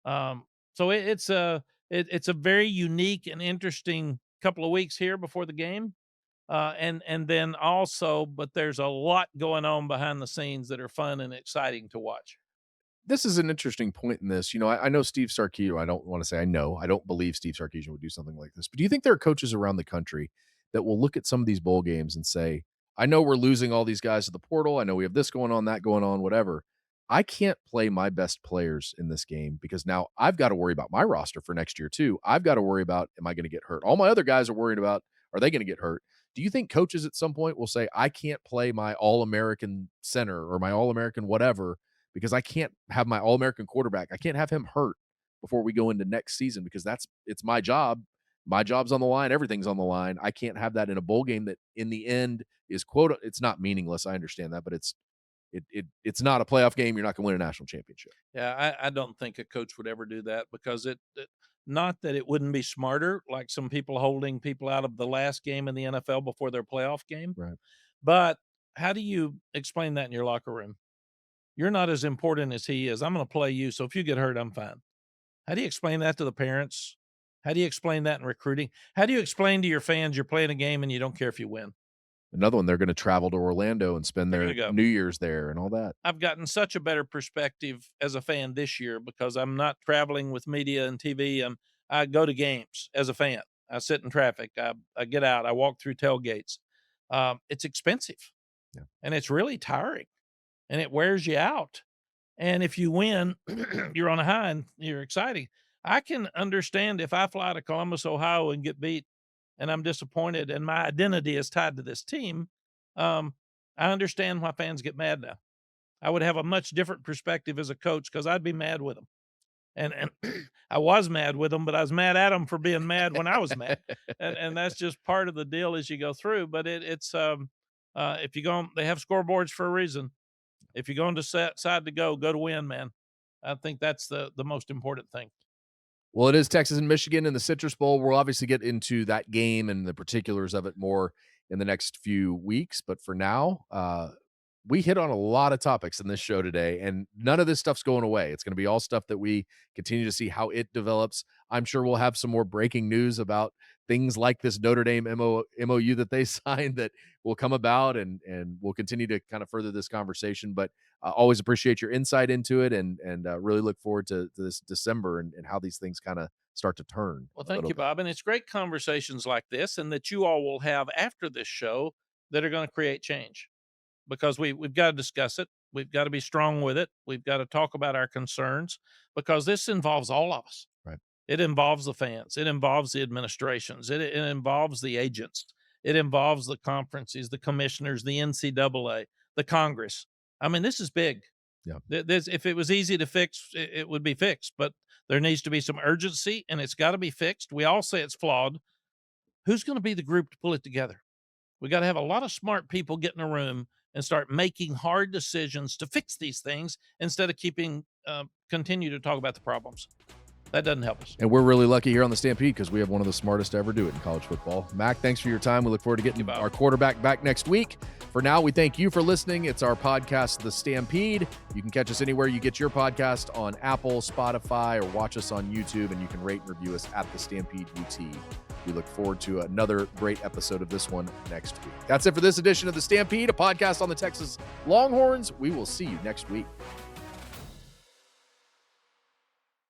So it's a very unique and interesting couple of weeks here before the game. And then also, but there's a lot going on behind the scenes that are fun and exciting to watch. This is an interesting point in this. I know Steve Sarkisian. I don't want to say I know. I don't believe Steve Sarkisian would do something like this. But do you think there are coaches around the country that will look at some of these bowl games and say, I know we're losing all these guys to the portal. I know we have this going on, that going on, whatever. I can't play my best players in this game because now I've got to worry about my roster for next year too. I've got to worry about, am I going to get hurt? All my other guys are worried about, are they going to get hurt? Do you think coaches at some point will say, I can't play my All-American center or my All-American whatever because I can't have my All-American quarterback. I can't have him hurt before we go into next season because it's my job. My job's on the line. Everything's on the line. I can't have that in a bowl game that in the end is it's not meaningless. I understand that, but it's not a playoff game. You're not going to win a national championship. Yeah, I don't think a coach would ever do that because Not that it wouldn't be smarter, like some people holding people out of the last game in the NFL before their playoff game. Right. But how do you explain that in your locker room? You're not as important as he is. I'm going to play you. So if you get hurt, I'm fine. How do you explain that to the parents? How do you explain that in recruiting? How do you explain to your fans you're playing a game and you don't care if you win? Another one, they're going to travel to Orlando and spend They're their gonna go. New Year's there and all that. I've gotten such a better perspective as a fan this year because I'm not traveling with media and TV. I go to games as a fan. I sit in traffic. I get out. I walk through tailgates. It's expensive, Yeah. and it's really tiring, and it wears you out. And if you win, you're on a high and you're exciting. I can understand if I fly to Columbus, Ohio and get beat and I'm disappointed and my identity is tied to this team. I understand why fans get mad now. I would have a much different perspective as a coach because I'd be mad with them. And I was mad with them, but I was mad at them for being mad when I was mad. And that's just part of the deal as you go through. But it's if you go, they have scoreboards for a reason. If you're going to decide to go to win, man. I think that's the most important thing. Well, it is Texas and Michigan in the Citrus Bowl. We'll obviously get into that game and the particulars of it more in the next few weeks. But for now, we hit on a lot of topics in this show today, and none of this stuff's going away. It's going to be all stuff that we continue to see how it develops. I'm sure we'll have some more breaking news about things like this Notre Dame MOU that they signed that will come about, and we'll continue to kind of further this conversation. But always appreciate your insight into it, and really look forward to this December and how these things kind of start to turn. Well, thank you, Bob. And it's great conversations like this and that you all will have after this show that are going to create change. Because we've got to discuss it. We've got to be strong with it. We've got to talk about our concerns because this involves all of us. Right. It involves the fans. It involves the administrations. It involves the agents. It involves the conferences, the commissioners, the NCAA, the Congress. I mean, this is big. Yeah. If it was easy to fix, it would be fixed. But there needs to be some urgency, and it's got to be fixed. We all say it's flawed. Who's going to be the group to pull it together? We got to have a lot of smart people get in a room and start making hard decisions to fix these things instead of continue to talk about the problems. That doesn't help us. And we're really lucky here on the Stampede because we have one of the smartest to ever do it in college football. Mac, thanks for your time. We look forward to getting our quarterback back next week. For now, we thank you for listening. It's our podcast, The Stampede. You can catch us anywhere you get your podcast on Apple, Spotify, or watch us on YouTube, and you can rate and review us at The Stampede UT. We look forward to another great episode of this one next week. That's it for this edition of The Stampede, a podcast on the Texas Longhorns. We will see you next week.